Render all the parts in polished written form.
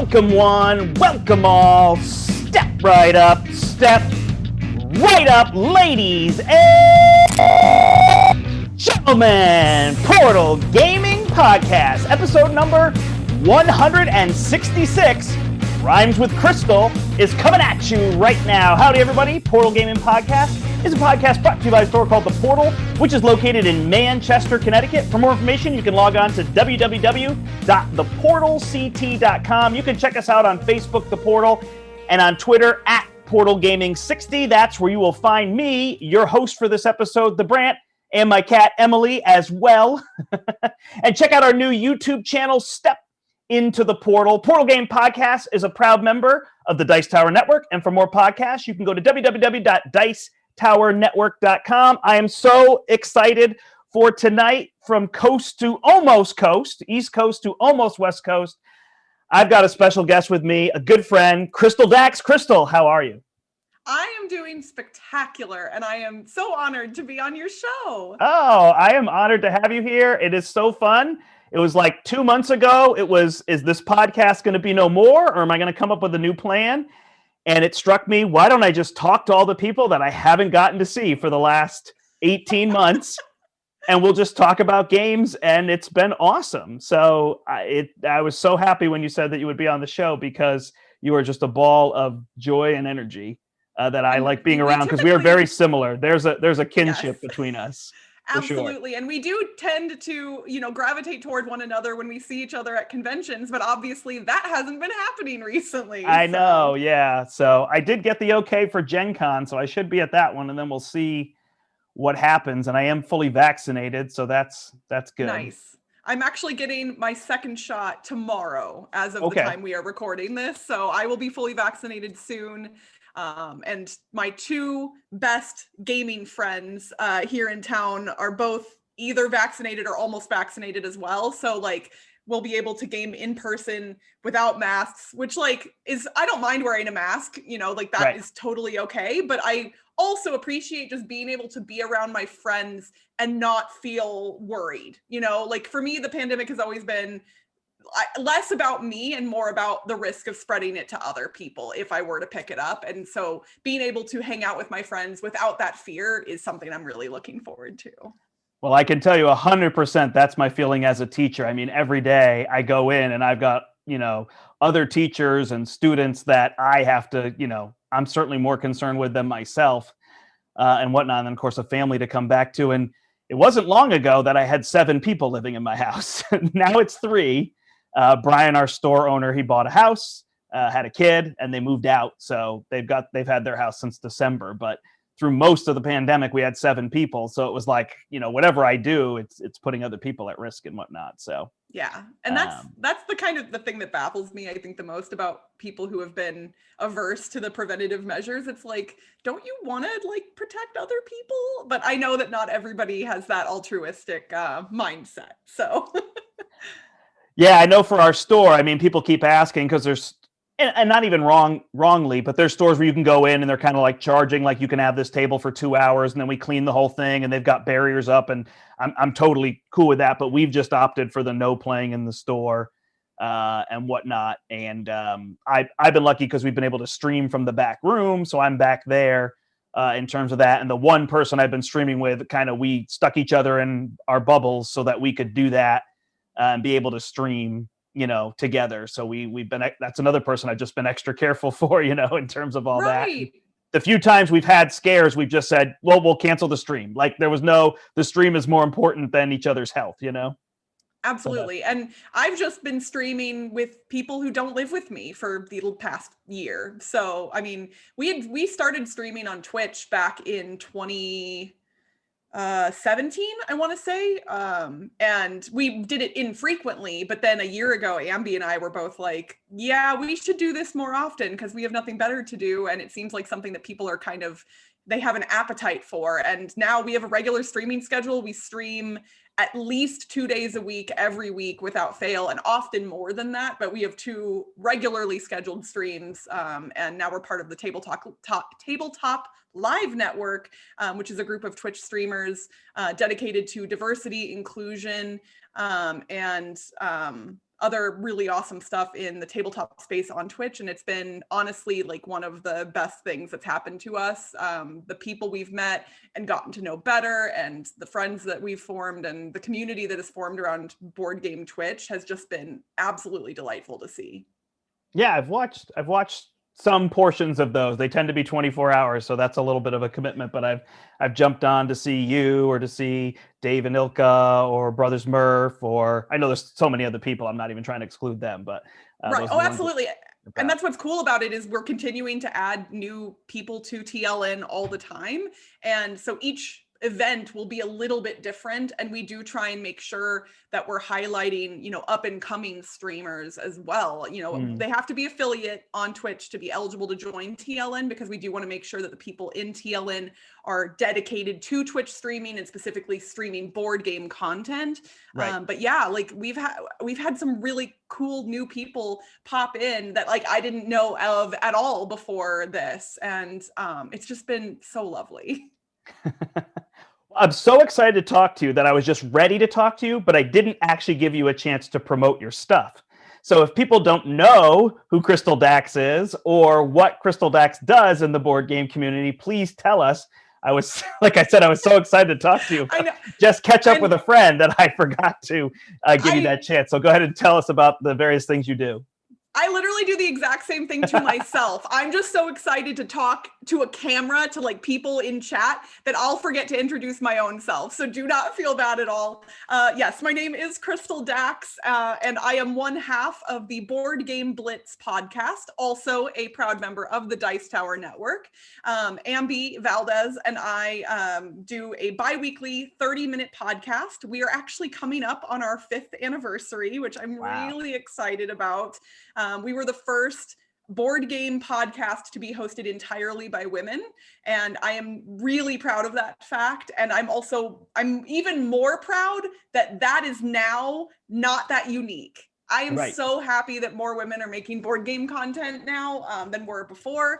Welcome one, welcome all. Step right up, ladies and gentlemen. Portal Gaming Podcast, episode number 166. Rhymes with Crystal is coming at you right now. Howdy, everybody. Portal Gaming Podcast is a podcast brought to you by a store called The Portal, which is located in Manchester, Connecticut. For more information, you can log on to www.theportalct.com. You can check us out on Facebook, The Portal, and on Twitter at PortalGaming60. That's where you will find me, your host for this episode, The Brant, and my cat, Emily, as well. And check out our new YouTube channel, Step into the Portal. Portal Game Podcast is a proud member of the Dice Tower Network. And for more podcasts, you can go to www.dicetowernetwork.com. I am so excited for tonight. From coast to almost coast, East Coast to almost West Coast, I've got a special guest with me, a good friend, Crystal Dax. Crystal, how are you? I am doing spectacular, and I am so honored to be on your show. Oh, I am honored to have you here. It is so fun. It was like 2 months ago. It was, is this podcast going to be no more, or am I going to come up with a new plan? And it struck me, why don't I just talk to all the people that I haven't gotten to see for the last 18 months, and we'll just talk about games, and it's been awesome. So I was so happy when you said that you would be on the show, because you are just a ball of joy and energy that I like being around, because we are very similar. There's a kinship between us. Absolutely. Sure. And we do tend to, gravitate toward one another when we see each other at conventions, but obviously that hasn't been happening recently. I know, yeah. So I did get the okay for Gen Con, so I should be at that one, and then we'll see what happens. And I am fully vaccinated, so that's good. Nice. I'm actually getting my second shot tomorrow as of the time we are recording this. So I will be fully vaccinated soon. And my two best gaming friends here in town are both either vaccinated or almost vaccinated as well. So we'll be able to game in person without masks, which I don't mind wearing a mask, that is totally okay. But I also appreciate just being able to be around my friends and not feel worried. For me, the pandemic has always been less about me and more about the risk of spreading it to other people if I were to pick it up. And so being able to hang out with my friends without that fear is something I'm really looking forward to. Well, I can tell you 100% that's my feeling as a teacher. I mean, every day I go in and I've got, other teachers and students that I have to, I'm certainly more concerned with than myself and whatnot. And then, of course, a family to come back to. And it wasn't long ago that I had 7 people living in my house. Now it's 3. Brian, our store owner, he bought a house, had a kid, and they moved out. So they've had their house since December. But through most of the pandemic, we had 7 people. So it was like, whatever I do, it's putting other people at risk and whatnot. So yeah, and that's the kind of the thing that baffles me, I think, the most about people who have been averse to the preventative measures. It's like, don't you want to protect other people? But I know that not everybody has that altruistic mindset. So. Yeah, I know for our store, I mean, people keep asking because there's, and not even wrongly, but there's stores where you can go in and they're kind of charging, you can have this table for 2 hours and then we clean the whole thing and they've got barriers up, and I'm totally cool with that. But we've just opted for the no playing in the store and whatnot. And I've been lucky because we've been able to stream from the back room. So I'm back there in terms of that. And the one person I've been streaming with, we stuck each other in our bubbles so that we could do that. And be able to stream, together. So that's another person I've just been extra careful for, in terms of all that. The few times we've had scares, we've just said, well, we'll cancel the stream. The stream is more important than each other's health, Absolutely. And I've just been streaming with people who don't live with me for the past year. So, I mean, we started streaming on Twitch back in 2017, I want to say. And we did it infrequently, but then a year ago, Ambi and I were both like, yeah, we should do this more often because we have nothing better to do. And it seems like something that people are they have an appetite for. And now we have a regular streaming schedule. We stream at least 2 days a week, every week without fail, and often more than that. But we have 2 regularly scheduled streams. And now we're part of the Tabletop Live Network, which is a group of Twitch streamers dedicated to diversity, inclusion, and other really awesome stuff in the tabletop space on Twitch. And it's been honestly like one of the best things that's happened to us. The people we've met and gotten to know better, and the friends that we've formed, and the community that has formed around Board Game Twitch has just been absolutely delightful to see. Yeah, I've watched some portions of those. They tend to be 24 hours, so that's a little bit of a commitment, but I've jumped on to see you, or to see Dave and Ilka, or Brothers Murph, or I know there's so many other people. I'm not even trying to exclude them, but right. Oh, absolutely. And that's what's cool about it, is we're continuing to add new people to TLN all the time. And so each event will be a little bit different, and we do try and make sure that we're highlighting, you know, up and coming streamers as well. You know, they have to be affiliate on Twitch to be eligible to join TLN, because we do want to make sure that the people in TLN are dedicated to Twitch streaming, and specifically streaming board game content. Right. But yeah, like we've had some really cool new people pop in that like I didn't know of at all before this, and it's just been so lovely. I'm so excited to talk to you that I was just ready to talk to you, but I didn't actually give you a chance to promote your stuff. So if people don't know who Crystal Dax is, or what Crystal Dax does in the board game community, please tell us. I was, like I said, I was so excited to talk to you. I know. Just catch up with a friend that I forgot to give you that chance. So go ahead and tell us about the various things you do. I literally do the exact same thing to myself. I'm just so excited to talk to a camera, to like people in chat, that I'll forget to introduce my own self. So do not feel bad at all. Yes, my name is Crystal Dax, and I am one half of the Board Game Blitz podcast, also a proud member of the Dice Tower Network. Ambi Valdez and I do a bi-weekly 30-minute podcast. We are actually coming up on our 5th anniversary, which I'm really excited about. We were the first board game podcast to be hosted entirely by women, and I am really proud of that fact. And I'm even more proud that that is now not that unique. I am so happy that more women are making board game content now than were before.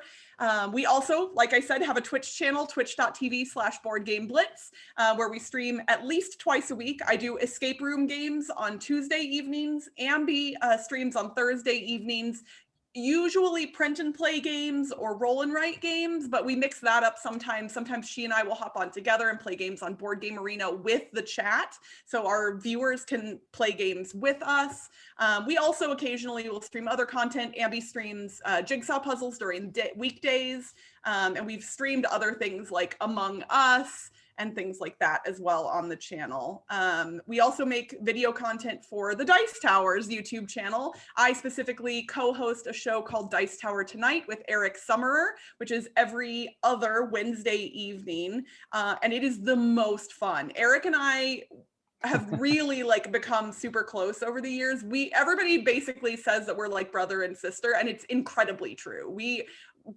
We also, like I said, have a Twitch channel, twitch.tv/boardgameblitz, where we stream at least twice a week. I do escape room games on Tuesday evenings. Ambi streams on Thursday evenings. Usually print and play games or roll and write games, but we mix that up sometimes. Sometimes she and I will hop on together and play games on Board Game Arena with the chat, so our viewers can play games with us. We also occasionally will stream other content. Ambi streams jigsaw puzzles during weekdays, and we've streamed other things like Among Us and things like that as well on the channel. We also make video content for the Dice Towers YouTube channel. I specifically co-host a show called Dice Tower Tonight with Eric Summerer, which is every other Wednesday evening. And it is the most fun. Eric and I have really like become super close over the years. Everybody basically says that we're like brother and sister, and it's incredibly true. We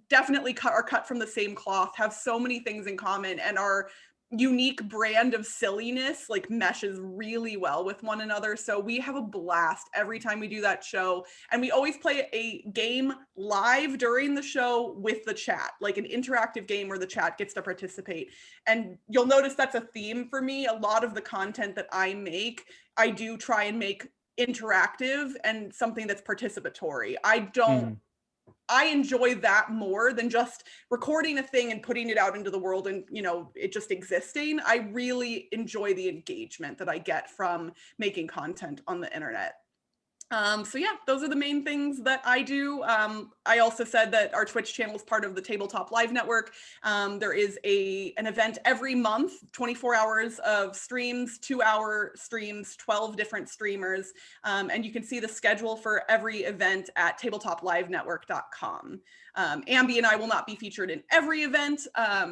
definitely are cut from the same cloth, have so many things in common, and our unique brand of silliness like meshes really well with one another. So we have a blast every time we do that show, and we always play a game live during the show with the chat, like an interactive game where the chat gets to participate. And you'll notice that's a theme for me. A lot of the content that I make, I do try and make interactive and something that's participatory. I enjoy that more than just recording a thing and putting it out into the world and, you know, it just existing. I really enjoy the engagement that I get from making content on the internet. So yeah, those are the main things that I do. I also said that our Twitch channel is part of the Tabletop Live Network. There is an event every month, 24 hours of streams, 2-hour streams, 12 different streamers. And you can see the schedule for every event at tabletopLiveNetwork.com. Ambi and I will not be featured in every event,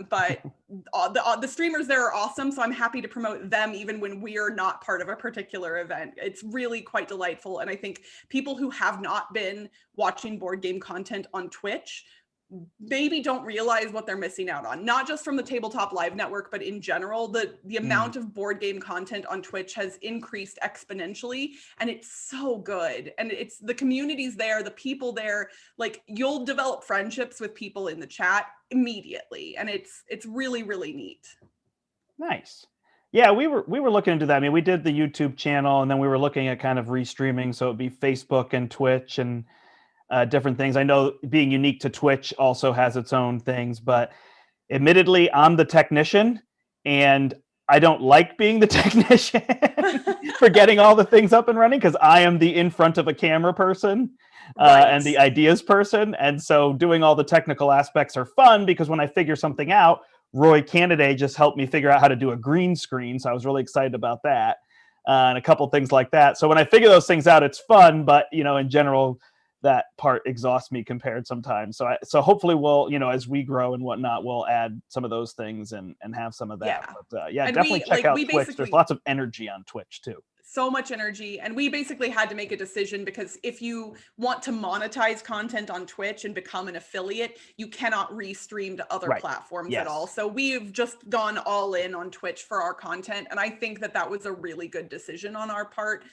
but the streamers there are awesome. So I'm happy to promote them even when we are not part of a particular event. It's really quite delightful. And I think people who have not been watching board game content on Twitch maybe don't realize what they're missing out on, not just from the Tabletop Live Network, but in general. The amount of board game content on Twitch has increased exponentially, and it's so good. And it's the communities there, the people there, like you'll develop friendships with people in the chat immediately, and it's really, really neat. Nice. Yeah, we were looking into that. I mean, we did the YouTube channel, and then we were looking at kind of restreaming, so it'd be Facebook and Twitch and different things. I know being unique to Twitch also has its own things, but admittedly, I'm the technician, and I don't like being the technician for getting all the things up and running because I am the in front of a camera person and the Right. ideas person. And so doing all the technical aspects are fun because when I figure something out, Roy Canaday just helped me figure out how to do a green screen. So I was really excited about that. And a couple things like that. So when I figure those things out, it's fun. But, in general, that part exhausts me compared sometimes. So hopefully we'll, as we grow and whatnot, we'll add some of those things and have some of that. Yeah. But yeah, And definitely check out we Twitch. There's basically lots of energy on Twitch too. so much energy, and we basically had to make a decision because if you want to monetize content on Twitch and become an affiliate, you cannot restream to other Right. platforms Yes. at all. So we've just gone all in on Twitch for our content, and I think that was a really good decision on our part,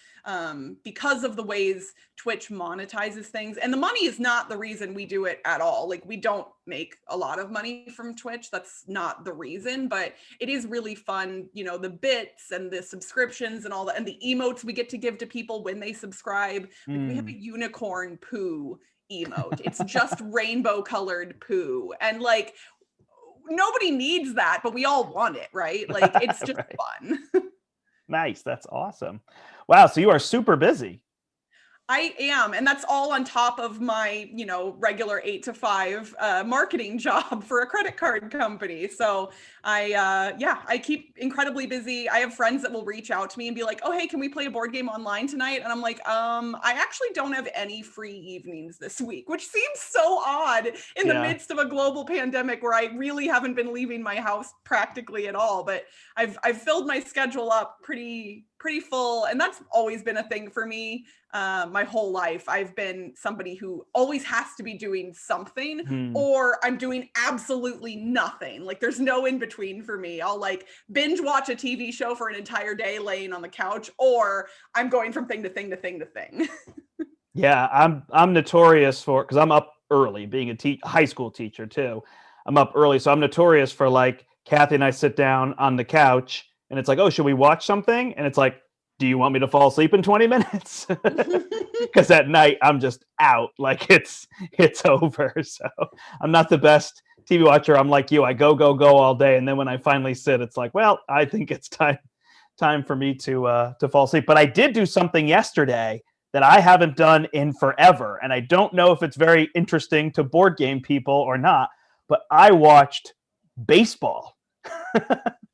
because of the ways Twitch monetizes things. And the money is not the reason we do it at all. Like, we don't make a lot of money from Twitch. That's not the reason, but it is really fun, the bits and the subscriptions and all that, and the emotes we get to give to people when they subscribe. Like, we have a unicorn poo emote. It's just rainbow colored poo. And like, nobody needs that, but we all want it, right? Like, it's just Right. fun. Nice. That's awesome. Wow. So you are super busy. I am. And that's all on top of my, regular 8 to 5 marketing job for a credit card company. So I keep incredibly busy. I have friends that will reach out to me and be like, oh, hey, can we play a board game online tonight? And I'm like, I actually don't have any free evenings this week, which seems so odd in the midst of a global pandemic where I really haven't been leaving my house practically at all. But I've filled my schedule up pretty full. And that's always been a thing for me. My whole life, I've been somebody who always has to be doing something, or I'm doing absolutely nothing. Like, there's no in between for me. I'll like binge watch a TV show for an entire day laying on the couch, or I'm going from thing to thing to thing to thing. Yeah, I'm notorious for, because I'm up early, being a high school teacher too. I'm up early, so I'm notorious for, like, Kathy and I sit down on the couch, and it's like, oh, should we watch something? And it's like, do you want me to fall asleep in 20 minutes? Because at night I'm just out, like it's over. So I'm not the best TV watcher. I'm like you. I go all day, and then when I finally sit, it's like, well, I think it's time for me to fall asleep. But I did do something yesterday that I haven't done in forever, and I don't know if it's very interesting to board game people or not. But I watched baseball.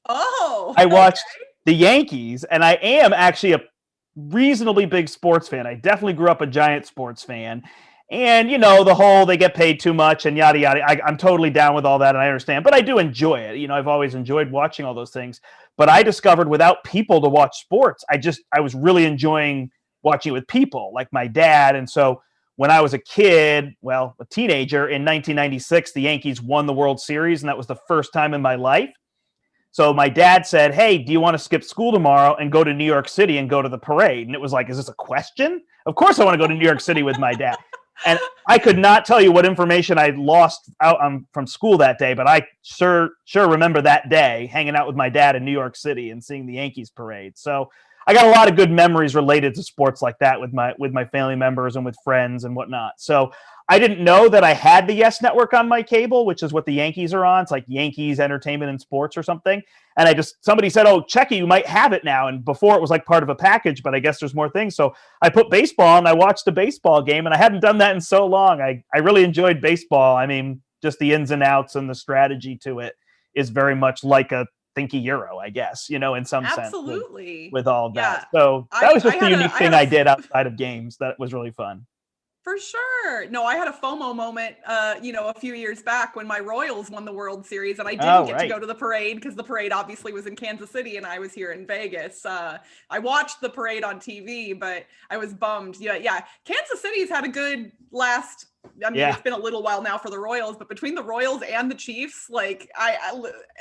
Oh, I watched the Yankees, and I am actually a reasonably big sports fan. I definitely grew up a giant sports fan. And, the whole they get paid too much and yada, yada. I'm totally down with all that, and I understand. But I do enjoy it. I've always enjoyed watching all those things. But I discovered without people to watch sports, I was really enjoying watching it with people, like my dad. And so when I was a kid, well, a teenager, in 1996, the Yankees won the World Series, and that was the first time in my life. So my dad said, hey, do you want to skip school tomorrow and go to New York City and go to the parade? And it was like, is this a question? Of course I want to go to New York City with my dad. And I could not tell you what information I lost out from school that day, but I sure remember that day hanging out with my dad in New York City and seeing the Yankees parade. So I got a lot of good memories related to sports like that with my family members and with friends and whatnot. So I didn't know that I had the Yes Network on my cable, which is what the Yankees are on. It's like Yankees Entertainment and Sports or something. And somebody said, oh, Checky, you might have it now. And before it was like part of a package, but I guess there's more things. So I put baseball on, and I watched a baseball game, and I hadn't done that in so long. I really enjoyed baseball. I mean, just the ins and outs and the strategy to it is very much like a Thinky Euro, I guess, in some absolutely. sense with all of Yeah. that. So that was just the unique thing I did outside of games that was really fun. For sure. No, I had a FOMO moment, a few years back when my Royals won the World Series, and I didn't get to go to the parade because the parade obviously was in Kansas City and I was here in Vegas. I watched the parade on TV, but I was bummed. Yeah. Kansas City's had a good last. I mean, It's been a little while now for the Royals, but between the Royals and the Chiefs, like I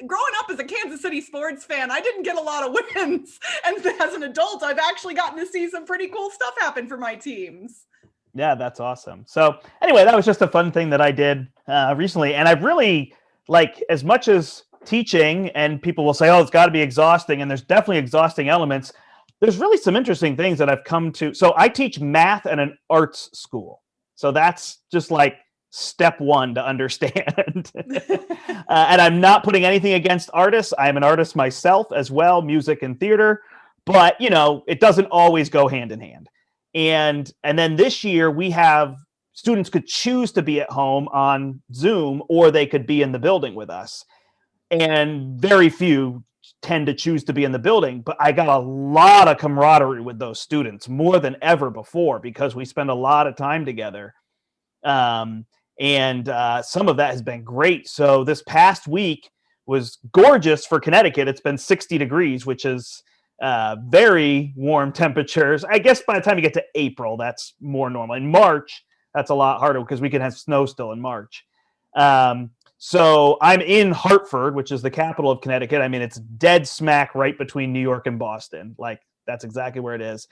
growing up as a Kansas City sports fan, I didn't get a lot of wins. And as an adult, I've actually gotten to see some pretty cool stuff happen for my teams. Yeah, that's awesome. So anyway, that was just a fun thing that I did recently. And I've really, like, as much as teaching, and people will say, oh, it's got to be exhausting. And there's definitely exhausting elements. There's really some interesting things that I've come to. So I teach math at an arts school. So that's just like step one to understand. And I'm not putting anything against artists. I am an artist myself as well, music and theater. But, it doesn't always go hand in hand. And then this year we have students could choose to be at home on Zoom, or they could be in the building with us. And very few tend to choose to be in the building, but I got a lot of camaraderie with those students, more than ever before, because we spend a lot of time together. And some of that has been great. So this past week was gorgeous for Connecticut. It's been 60 degrees, which is very warm temperatures. I guess by the time you get to April, that's more normal. In March, that's a lot harder because we can have snow still in March. So I'm in Hartford, which is the capital of Connecticut. I mean, it's dead smack right between New York and Boston. Like, that's exactly where it is.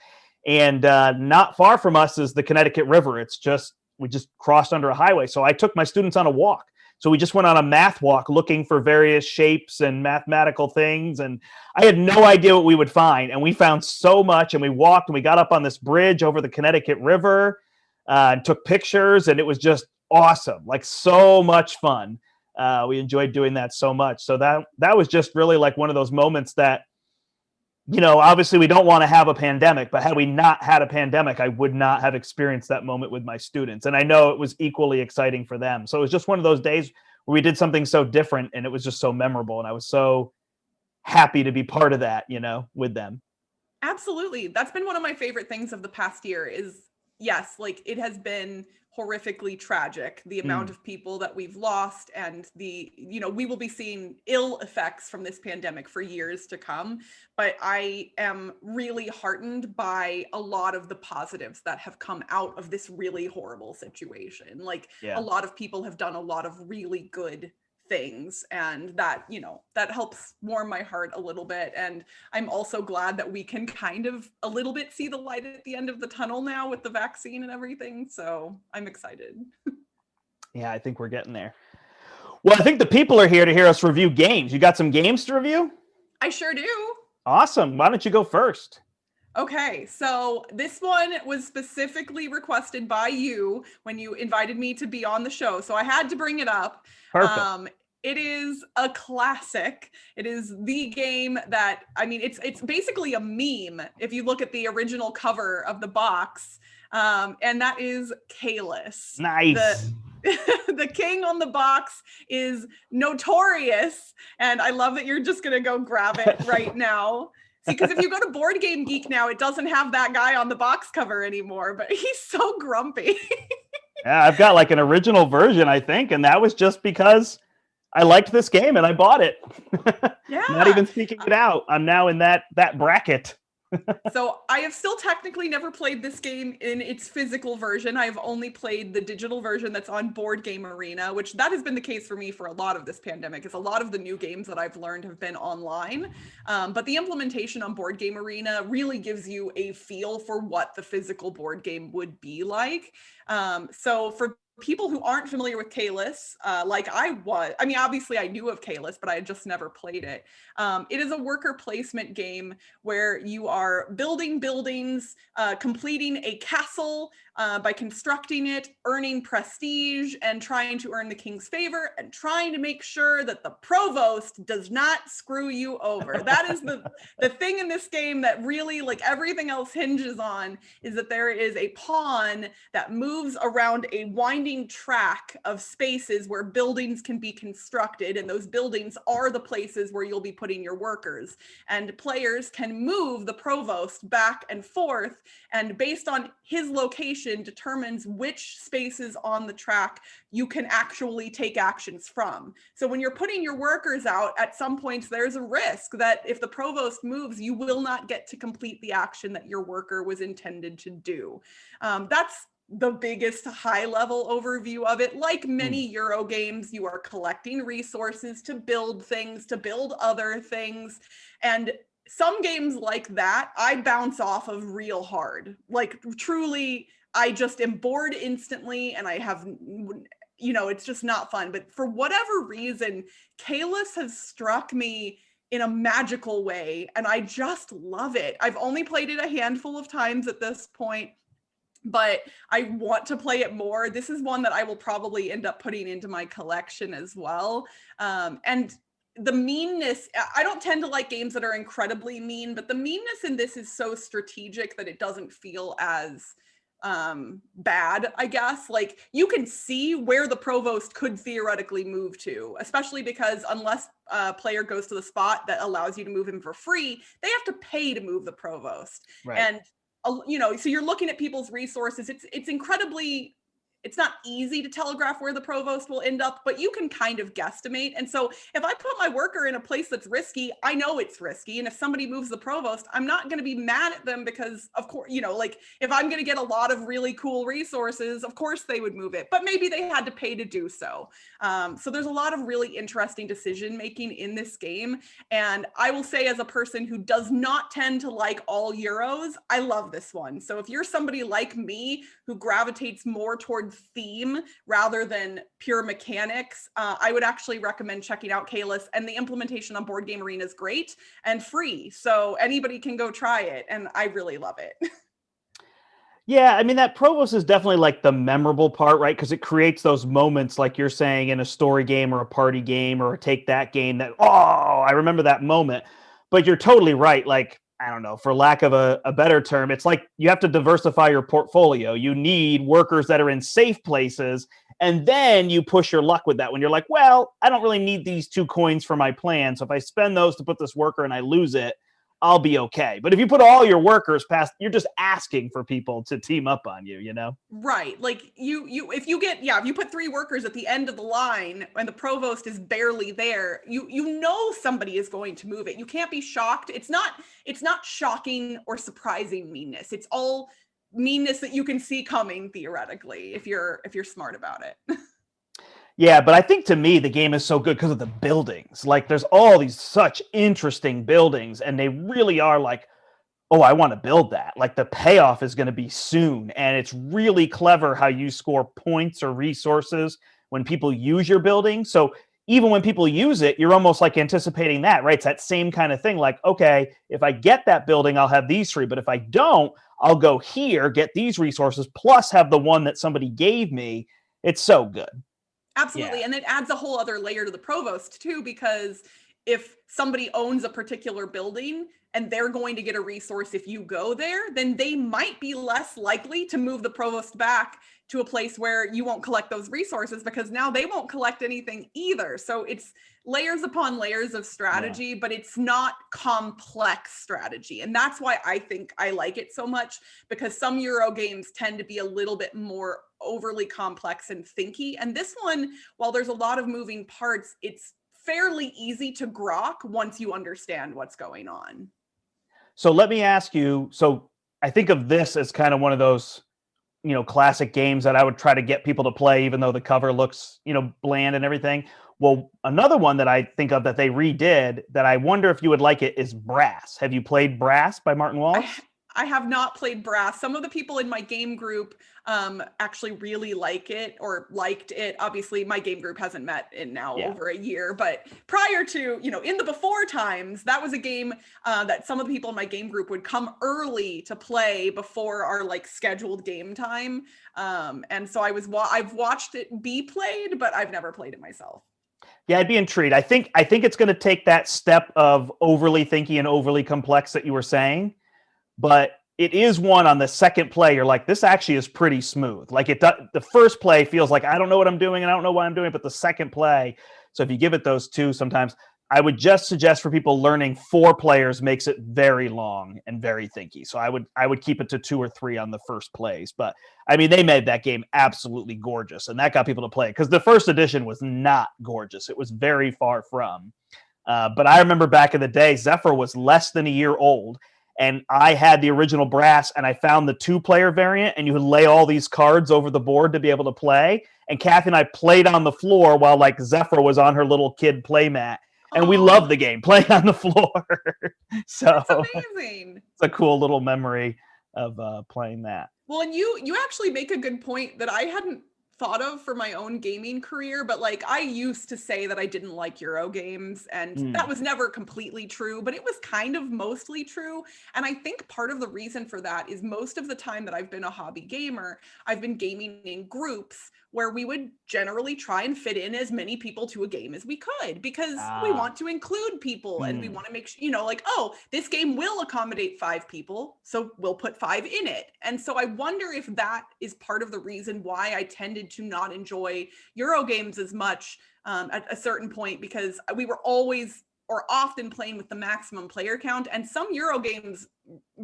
And not far from us is the Connecticut River. We just crossed under a highway. So I took my students on a walk. So we just went on a math walk looking for various shapes and mathematical things. And I had no idea what we would find. And we found so much. And we walked and we got up on this bridge over the Connecticut River and took pictures. And it was just awesome. Like, so much fun. We enjoyed doing that so much. So that was just really like one of those moments that, obviously we don't want to have a pandemic, but had we not had a pandemic, I would not have experienced that moment with my students. And I know it was equally exciting for them. So it was just one of those days where we did something so different, and it was just so memorable. And I was so happy to be part of that, with them. Absolutely. That's been one of my favorite things of the past year is, yes, like, it has been horrifically tragic, the amount of people that we've lost, and we will be seeing ill effects from this pandemic for years to come. But I am really heartened by a lot of the positives that have come out of this really horrible situation. Like, a lot of people have done a lot of really good things, and that helps warm my heart a little bit. And I'm also glad that we can kind of a little bit see the light at the end of the tunnel now with the vaccine and everything. So I'm excited. Yeah, I think we're getting there. Well, I think the people are here to hear us review games. You got some games to review? I sure do. Awesome. Why don't you go first? Okay, so this one was specifically requested by you when you invited me to be on the show, so I had to bring it up. Perfect. It is a classic. It is the game that, I mean, it's basically a meme if you look at the original cover of the box, and that is Caylus. Nice. The king on the box is Notorious, and I love that you're just gonna go grab it right now. See, because if you go to Board Game Geek now, it doesn't have that guy on the box cover anymore, but he's so grumpy. Yeah, I've got like an original version, I think, and that was just because I liked this game and I bought it. Yeah. Not even speaking it out. I'm now in that bracket. So I have still technically never played this game in its physical version. I've only played the digital version that's on Board Game Arena, which that has been the case for me for a lot of this pandemic, is a lot of the new games that I've learned have been online. But the implementation on Board Game Arena really gives you a feel for what the physical board game would be like. So for people who aren't familiar with Caylus, like I was, I mean, obviously I knew of Caylus, but I had just never played it. It is a worker placement game where you are building buildings, completing a castle by constructing it, earning prestige, and trying to earn the king's favor, and trying to make sure that the provost does not screw you over. That is the thing in this game that really, like everything else hinges on, is that there is a pawn that moves around a winding track of spaces where buildings can be constructed, and those buildings are the places where you'll be putting your workers. And players can move the provost back and forth, and based on his location determines which spaces on the track you can actually take actions from. So when you're putting your workers out, at some points there's a risk that if the provost moves, you will not get to complete the action that your worker was intended to do. That's the biggest high level overview of it. Like many Euro games, you are collecting resources to build things, to build other things. And some games like that, I bounce off of real hard. Like truly, I just am bored instantly, and I have it's just not fun. But for whatever reason, Kalis has struck me in a magical way, and I just love it. I've only played it a handful of times at this point, but I want to play it more. This is one that I will probably end up putting into my collection as well. And the meanness, I don't tend to like games that are incredibly mean, but the meanness in this is so strategic that it doesn't feel as bad, I guess. Like, you can see where the provost could theoretically move to, especially because unless a player goes to the spot that allows you to move him for free, they have to pay to move the provost. Right. And so you're looking at people's resources. It's not easy to telegraph where the provost will end up, but you can kind of guesstimate. And so if I put my worker in a place that's risky, I know it's risky. And if somebody moves the provost, I'm not going to be mad at them because, of course, like, if I'm going to get a lot of really cool resources, of course they would move it, but maybe they had to pay to do so. So there's a lot of really interesting decision making in this game. And I will say, as a person who does not tend to like all Euros, I love this one. So if you're somebody like me who gravitates more towards theme rather than pure mechanics, I would actually recommend checking out Kalis. And the implementation on Board Game Arena is great and free, so anybody can go try it, and I really love it. Yeah, I mean, that provost is definitely like the memorable part, right? Because it creates those moments, like you're saying, in a story game or a party game or a take that game that, oh, I remember that moment. But you're totally right. Like, I don't know, for lack of a better term, it's like you have to diversify your portfolio. You need workers that are in safe places, and then you push your luck with that when you're like, well, I don't really need these 2 coins for my plan. So if I spend those to put this worker and I lose it, I'll be okay. But if you put all your workers past, you're just asking for people to team up on you, Right. Like, if you put 3 workers at the end of the line and the provost is barely there, you know somebody is going to move it. You can't be shocked. It's not shocking or surprising meanness. It's all meanness that you can see coming, theoretically, if you're smart about it. Yeah, but I think, to me, the game is so good because of the buildings. Like, there's all these such interesting buildings, and they really are like, oh, I want to build that. Like, the payoff is going to be soon. And it's really clever how you score points or resources when people use your building. So even when people use it, you're almost like anticipating that, right? It's that same kind of thing. Like, okay, if I get that building, I'll have these 3. But if I don't, I'll go here, get these resources, plus have the one that somebody gave me. It's so good. Absolutely. Yeah. And it adds a whole other layer to the provost too, because if somebody owns a particular building and they're going to get a resource if you go there, then they might be less likely to move the provost back to a place where you won't collect those resources, because now they won't collect anything either. So it's layers upon layers of strategy, but it's not complex strategy. And that's why I think I like it so much, because some Euro games tend to be a little bit more overly complex and thinky. And this one, while there's a lot of moving parts, it's fairly easy to grok once you understand what's going on. So let me ask you, so I think of this as kind of one of those, classic games that I would try to get people to play, even though the cover looks, bland and everything. Well, another one that I think of that they redid that I wonder if you would like it is Brass. Have you played Brass by Martin Wallace? I have not played Brass. Some of the people in my game group actually really like it or liked it. Obviously, my game group hasn't met in now over a year, but prior to, in the before times, that was a game that some of the people in my game group would come early to play before our scheduled game time. And so I've watched it be played, but I've never played it myself. Yeah, I'd be intrigued. I think it's going to take that step of overly thinky and overly complex that you were saying. But it is one on the second play, you're like, this actually is pretty smooth. Like, the first play feels like I don't know what I'm doing and I don't know why I'm doing it, but the second play, so if you give it those 2, sometimes I would just suggest for people learning 4 players makes it very long and very thinky. So I would keep it to 2 or 3 on the first plays. But I mean, they made that game absolutely gorgeous, and that got people to play it, because the first edition was not gorgeous. It was very far from. But I remember back in the day, Zephyr was less than a year old, and I had the original Brass, and I found the 2-player variant, and you would lay all these cards over the board to be able to play. And Kathy and I played on the floor while Zephyr was on her little kid play mat. And we loved the game, playing on the floor. So that's amazing. It's a cool little memory of playing that. Well, and you actually make a good point that I hadn't thought of for my own gaming career, but like I used to say that I didn't like Euro games, and that was never completely true, but it was kind of mostly true. And I think part of the reason for that is most of the time that I've been a hobby gamer, I've been gaming in groups where we would generally try and fit in as many people to a game as we could, because we want to include people and we want to make sure, you know, like, oh, this game will accommodate 5 people, so we'll put 5 in it. And so I wonder if that is part of the reason why I tended to not enjoy Euro games as much at a certain point, because we were always or often playing with the maximum player count, and some Euro games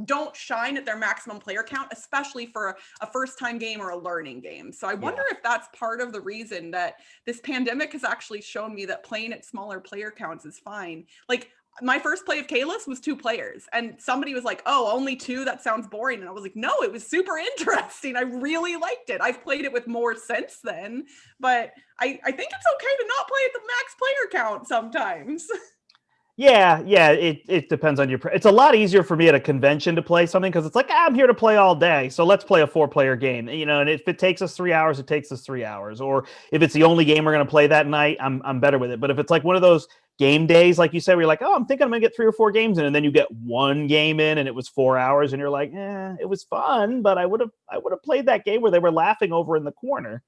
don't shine at their maximum player count, especially for a first-time game or a learning game. So I wonder if that's part of the reason that this pandemic has actually shown me that playing at smaller player counts is fine. Like, my first play of Kalis was 2 players, and somebody was like, oh, only 2? That sounds boring. And I was like, no, it was super interesting. I really liked it. I've played it with more since then, but I think it's okay to not play at the max player count sometimes. Yeah, it depends on your. It's a lot easier for me at a convention to play something because it's like, I'm here to play all day, so let's play a 4-player game. You know, and if it takes us 3 hours, it takes us 3 hours. Or if it's the only game we're going to play that night, I'm better with it. But if it's like one of those game days, like you said, where you're like, oh, I'm thinking I'm going to get 3 or 4 games in, and then you get 1 game in, and it was 4 hours, and you're like, it was fun, but I would have played that game where they were laughing over in the corner.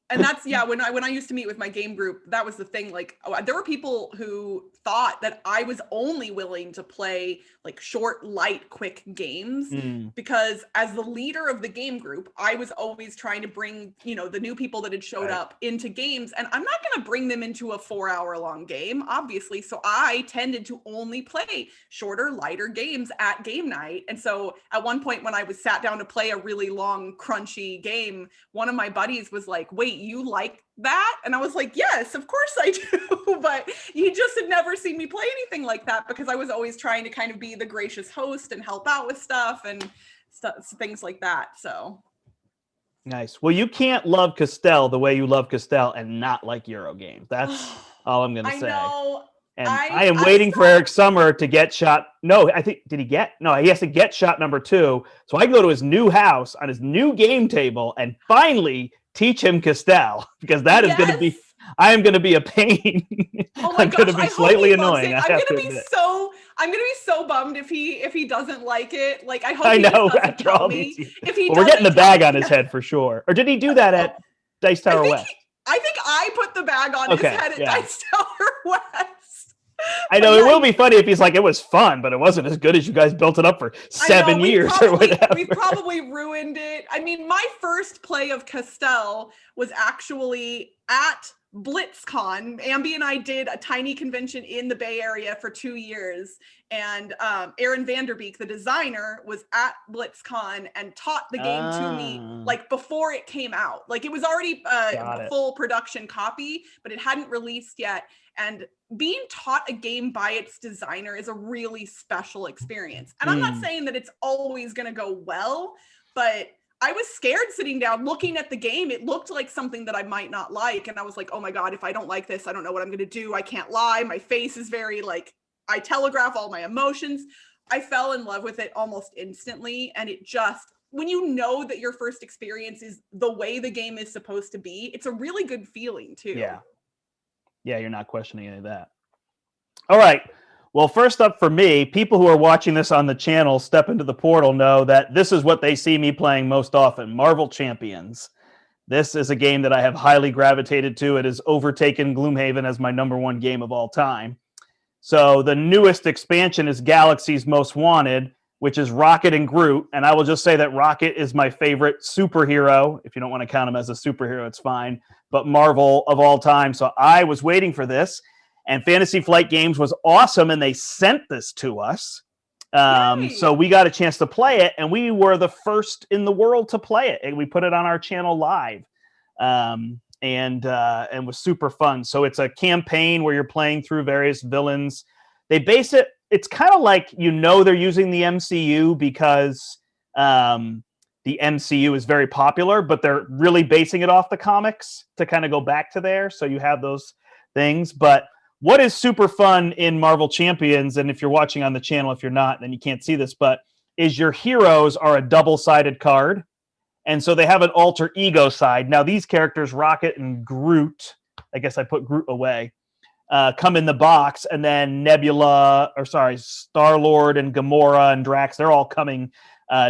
And that's, when I used to meet with my game group, that was the thing. Like, there were people who thought that I was only willing to play like short, light, quick games because as the leader of the game group, I was always trying to bring, you know, the new people that had showed up into games, and I'm not going to bring them into a 4-hour long game, obviously. So I tended to only play shorter, lighter games at game night. And so at one point when I was sat down to play a really long, crunchy game, one of my buddies was like, wait, you like that? And I was like, yes, of course I do. But you just had never seen me play anything like that because I was always trying to kind of be the gracious host and help out with stuff and things like that. So nice. Well, you can't love Castell the way you love Castell and not like Euro games. That's all I'm going to say. I know. And I am waiting for Eric Summer to get shot. No, I think, did he get? No, he has to get shot number 2. So I go to his new house on his new game table and finally teach him Castell, because that is going to be, I am going to be a pain. Oh my I'm going to be slightly annoying. I'm going to be so bummed if he doesn't like it. Like, I hope I he know, just doesn't after tell all me. these If he we're getting the bag on his me. head for sure. Or did he do that at Dice Tower West? I think I put the bag on his head at Dice Tower West. I know it will be funny if he's like, it was fun, but it wasn't as good as you guys built it up for 7 years or whatever. We've probably ruined it. I mean, my first play of Castell was actually at BlitzCon. Ambi and I did a tiny convention in the Bay Area for 2 years. And Aaron Vanderbeek, the designer, was at BlitzCon and taught the game to me like before it came out. Like, it was already a full production copy, but it hadn't released yet. And being taught a game by its designer is a really special experience. And I'm not saying that it's always going to go well, but I was scared sitting down looking at the game. It looked like something that I might not like. And I was like, oh my God, if I don't like this, I don't know what I'm going to do. I can't lie. My face is very like, I telegraph all my emotions. I fell in love with it almost instantly. And it just, when you know that your first experience is the way the game is supposed to be, it's a really good feeling too. Yeah, you're not questioning any of that. All right. Well, first up for me, people who are watching this on the channel Step Into the Portal know that this is what they see me playing most often, Marvel Champions. This is a game that I have highly gravitated to. It has overtaken Gloomhaven as my #1 game of all time. So the newest expansion is Galaxy's Most Wanted, which is Rocket and Groot. And I will just say that Rocket is my favorite superhero. If you don't want to count him as a superhero, it's fine. But Marvel of all time. So I was waiting for this. And Fantasy Flight Games was awesome, and they sent this to us. So we got a chance to play it, and we were the first in the world to play it. And we put it on our channel live, and was super fun. So it's a campaign where you're playing through various villains. They base it, it's kind of like, they're using the MCU because the MCU is very popular, but they're really basing it off the comics to kind of go back to there. So you have those things, but what is super fun in Marvel Champions, and if you're watching on the channel, if you're not, then you can't see this, but is your heroes are a double-sided card, And so they have an alter ego side. Now, these characters, Rocket and Groot, I guess I put Groot away, come in the box, and then Star-Lord and Gamora and Drax, they're all coming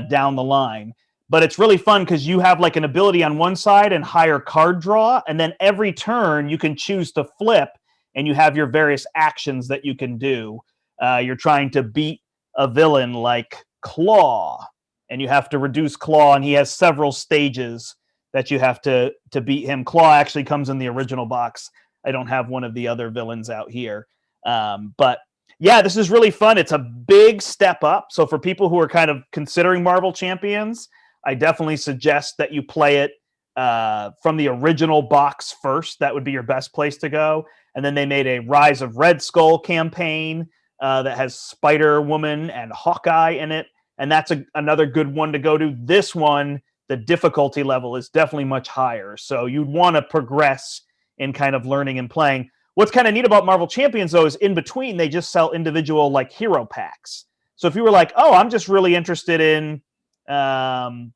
down the line. But it's really fun because you have like an ability on one side and higher card draw, and then every turn you can choose to flip, and you have your various actions that you can do. You're trying to beat a villain like Claw, and you have to reduce Claw, and he has several stages that you have to beat him. Claw actually comes in the original box. I don't have one of the other villains out here. But yeah, this is really fun. It's a big step up. So for people who are kind of considering Marvel Champions, I definitely suggest that you play it from the original box first. That would be your best place to go. And then they made a Rise of Red Skull campaign that has Spider-Woman and Hawkeye in it. And that's another good one to go to. This one, the difficulty level is definitely much higher. So you'd want to progress in kind of learning and playing. What's kind of neat about Marvel Champions, though, is in between, they just sell individual like hero packs. So if you were like, oh, I'm just really interested in, the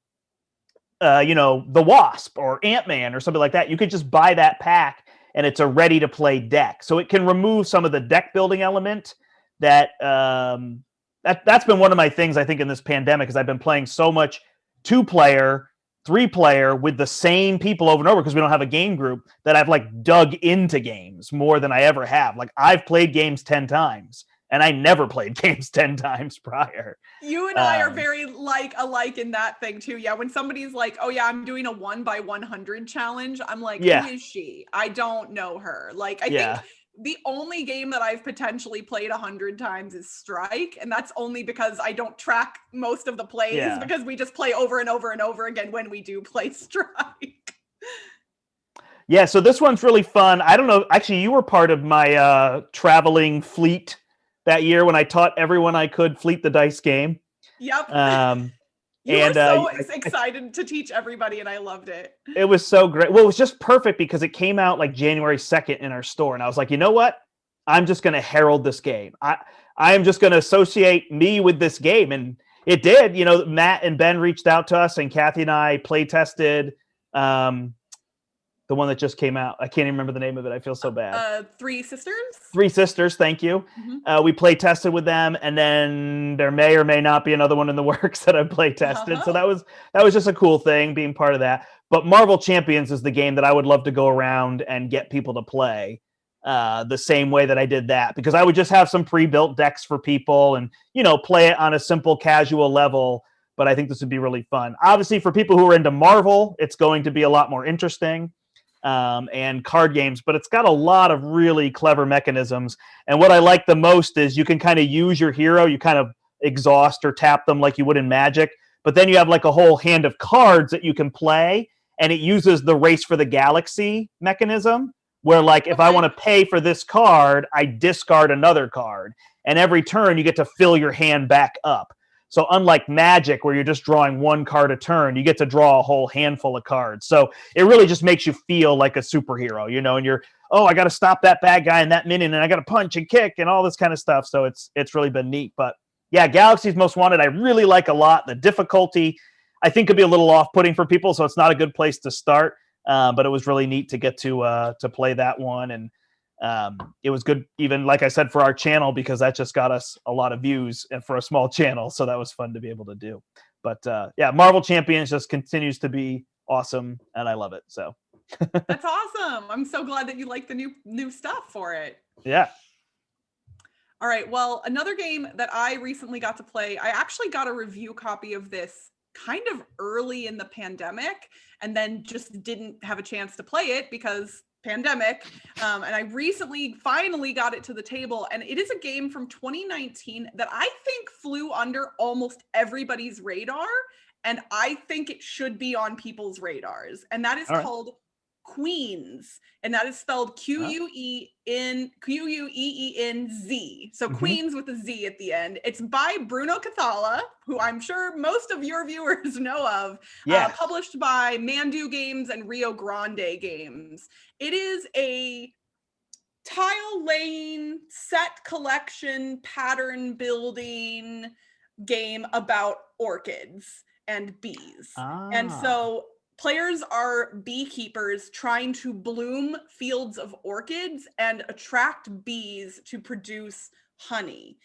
Wasp or Ant-Man or something like that, you could just buy that pack and it's a ready-to-play deck. So it can remove some of the deck building element that's been one of my things, I think, in this pandemic, is I've been playing so much 2-player, 3-player with the same people over and over because we don't have a game group, that I've like dug into games more than I ever have. Like I've played games 10 times and I never played games 10 times prior. You and I are very alike in that thing too. Yeah. When somebody's like, oh yeah, I'm doing a 1x100 challenge, I'm like, yeah. Who is she? I don't know her. Like, I Yeah. think the only game that I've potentially played 100 times is Strike. And that's only because I don't track most of the plays, because we just play over and over and over again when we do play Strike. Yeah, so this one's really fun. I don't know. Actually, you were part of my traveling fleet that year when I taught everyone I could Fleet the Dice game. Yep. You were so excited to teach everybody, and I loved it. It was so great. Well, it was just perfect because it came out like January 2nd in our store. And I was like, you know what? I'm just going to herald this game. I am just going to associate me with this game. And it did. You know, Matt and Ben reached out to us, and Kathy and I play tested the one that just came out. I can't even remember the name of it. I feel so bad. Three Sisters? Three Sisters, thank you. Mm-hmm. We play tested with them, and then there may or may not be another one in the works that I play tested. So that was just a cool thing, being part of that. But Marvel Champions is the game that I would love to go around and get people to play the same way that I did that, because I would just have some pre-built decks for people and, play it on a simple casual level. But I think this would be really fun. Obviously, for people who are into Marvel, it's going to be a lot more interesting. And card games, but it's got a lot of really clever mechanisms. And what I like the most is you can kind of use your hero, you kind of exhaust or tap them like you would in Magic, but then you have like a whole hand of cards that you can play, and it uses the Race for the Galaxy mechanism, where like if I want to pay for this card, I discard another card, and every turn you get to fill your hand back up. So unlike Magic, where you're just drawing one card a turn, you get to draw a whole handful of cards. So it really just makes you feel like a superhero, and you're, I got to stop that bad guy in that minute, and I got to punch and kick and all this kind of stuff. So it's really been neat. But yeah, Galaxy's Most Wanted, I really like a lot. The difficulty, I think, could be a little off-putting for people, so it's not a good place to start. But it was really neat to get to play that one. And it was good, even like I said, for our channel, because that just got us a lot of views and for a small channel. So that was fun to be able to do. But yeah, Marvel Champions just continues to be awesome, and I love it. So that's awesome. I'm so glad that you like the new stuff for it. Yeah. All right. Well, another game that I recently got to play, I actually got a review copy of this kind of early in the pandemic, and then just didn't have a chance to play it because pandemic. And I recently finally got it to the table, and it is a game from 2019 that I think flew under almost everybody's radar, and I think it should be on people's radars. And that is called Queens, and that is spelled Queenz. So Queens with a Z at the end. It's by Bruno Cathala, who I'm sure most of your viewers know of. Published by Mandu Games and Rio Grande Games. It is a tile laying, set collection, pattern building game about orchids. and bees. And Ah. so players are beekeepers trying to bloom fields of orchids and attract bees to produce honey.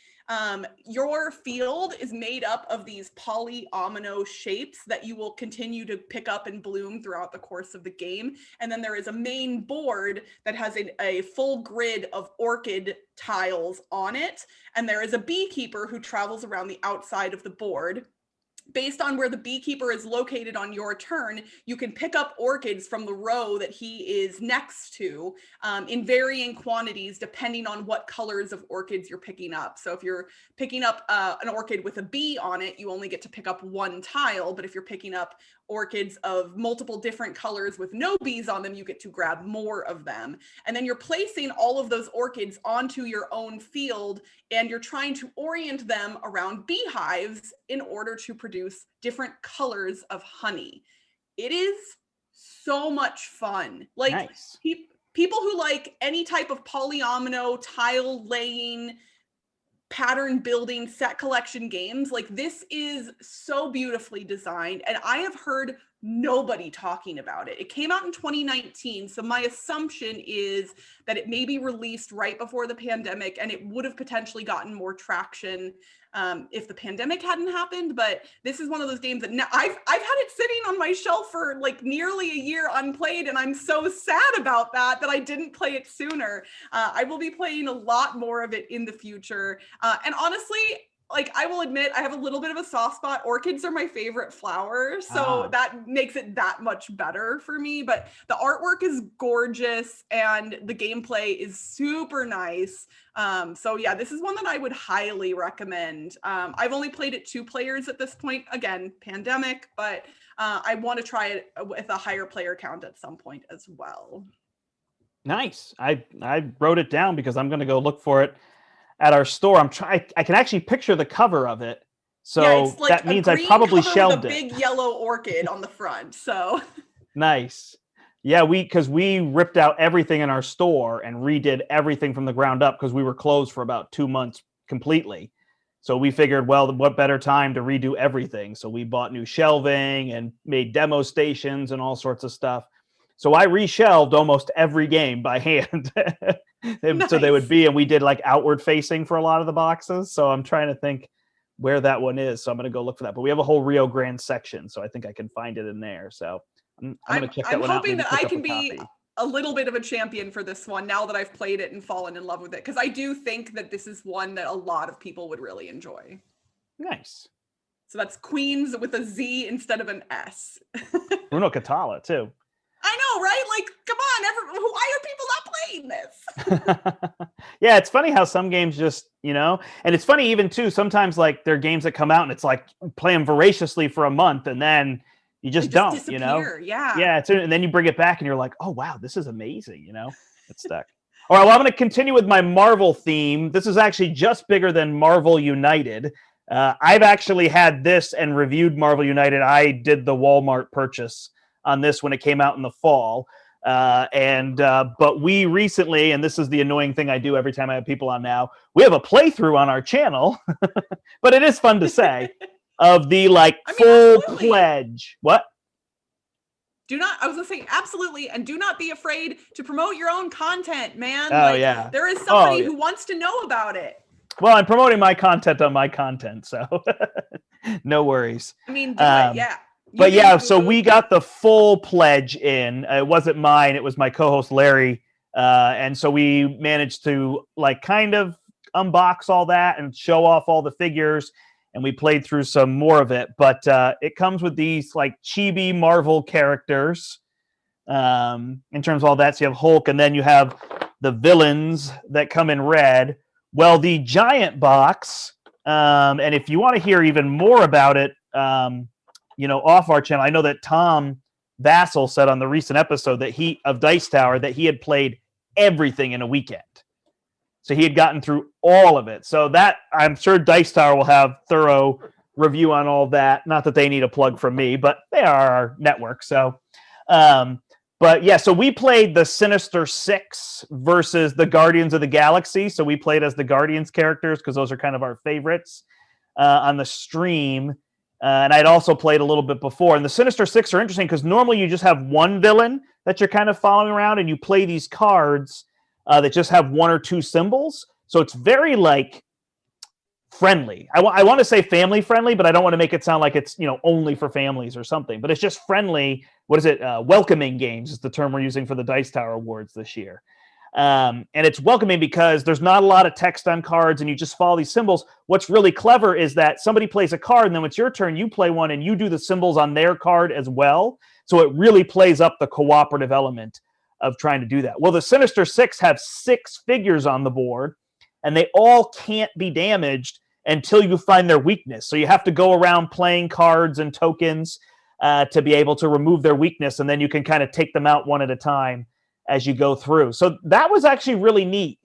Your field is made up of these polyomino shapes that you will continue to pick up and bloom throughout the course of the game. And then there is a main board that has a full grid of orchid tiles on it. And there is a beekeeper who travels around the outside of the board. Based on where the beekeeper is located on your turn, you can pick up orchids from the row that he is next to in varying quantities depending on what colors of orchids you're picking up. So if you're picking up an orchid with a bee on it, you only get to pick up one tile. But if you're picking up orchids of multiple different colors with no bees on them, you get to grab more of them. And then you're placing all of those orchids onto your own field, and you're trying to orient them around beehives in order to produce different colors of honey. It is so much fun. Like, Nice. People who like any type of polyomino, tile laying, pattern building, set collection games, like, this is so beautifully designed, and I have heard nobody talking about it. It came out in 2019, so my assumption is that it may be released right before the pandemic, and it would have potentially gotten more traction if the pandemic hadn't happened. But this is one of those games that now I've had it sitting on my shelf for like nearly a year unplayed, and I'm so sad about that I didn't play it sooner. I will be playing a lot more of it in the future, and honestly, like, I will admit, I have a little bit of a soft spot. Orchids are my favorite flower, so that makes it that much better for me. But the artwork is gorgeous and the gameplay is super nice. So yeah, this is one that I would highly recommend. I've only played it 2 players at this point. Again, pandemic, but I want to try it with a higher player count at some point as well. Nice. I wrote it down because I'm going to go look for it at our store. I can actually picture the cover of it. So yeah, it's like that means I probably shelved with a big yellow orchid on the front. So nice. Yeah, because we ripped out everything in our store and redid everything from the ground up because we were closed for about 2 months completely. So we figured, well, what better time to redo everything? So we bought new shelving and made demo stations and all sorts of stuff. So I reshelved almost every game by hand. Nice. So they would be, and we did like outward facing for a lot of the boxes. So I'm trying to think where that one is. So I'm going to go look for that. But we have a whole Rio Grande section, so I think I can find it in there. So I'm going to check that one out. I'm hoping that I can be a little bit of a champion for this one now that I've played it and fallen in love with it, because I do think that this is one that a lot of people would really enjoy. Nice. So that's Queens with a Z instead of an S. Bruno Catala too. I know, right? Like, come on, why are people not playing this? Yeah, it's funny how some games just, and it's funny even too, sometimes like there are games that come out and it's like play them voraciously for a month and then you just don't, disappear. Yeah. Yeah, and then you bring it back and you're like, oh wow, this is amazing, It's stuck. All right, well, I'm going to continue with my Marvel theme. This is actually just bigger than Marvel United. I've actually had this and reviewed Marvel United. I did the Walmart purchase on this when it came out in the fall. But we recently, and this is the annoying thing I do every time I have people on now, we have a playthrough on our channel, but it is fun to say, of the full pledge. What? I was going to say, absolutely. And do not be afraid to promote your own content, man. Oh, yeah. There is somebody who wants to know about it. Well, I'm promoting my content on my content, so no worries. I mean, yeah. But yeah, so we got the full pledge in. It wasn't mine. It was my co-host, Larry. And so we managed to kind of unbox all that and show off all the figures. And we played through some more of it. But it comes with these chibi Marvel characters in terms of all that. So you have Hulk, and then you have the villains that come in red. Well, the giant box, and if you want to hear even more about it, off our channel, I know that Tom Vassell said on the recent episode of Dice Tower that he had played everything in a weekend. So he had gotten through all of it. So that, I'm sure Dice Tower will have thorough review on all that. Not that they need a plug from me, but they are our network. So, but yeah, so we played the Sinister Six versus the Guardians of the Galaxy. So we played as the Guardians characters because those are kind of our favorites on the stream. And I'd also played a little bit before. And the Sinister Six are interesting because normally you just have one villain that you're kind of following around, and you play these cards that just have one or two symbols. So it's very like friendly. I want to say family friendly, but I don't want to make it sound like it's, only for families or something. But it's just friendly. What is it? Welcoming games is the term we're using for the Dice Tower Awards this year. And it's welcoming because there's not a lot of text on cards and you just follow these symbols. What's really clever is that somebody plays a card and then when it's your turn, you play one and you do the symbols on their card as well. So it really plays up the cooperative element of trying to do that. Well, the Sinister Six have 6 figures on the board and they all can't be damaged until you find their weakness. So you have to go around playing cards and tokens to be able to remove their weakness. And then you can kind of take them out one at a time as you go through. So that was actually really neat.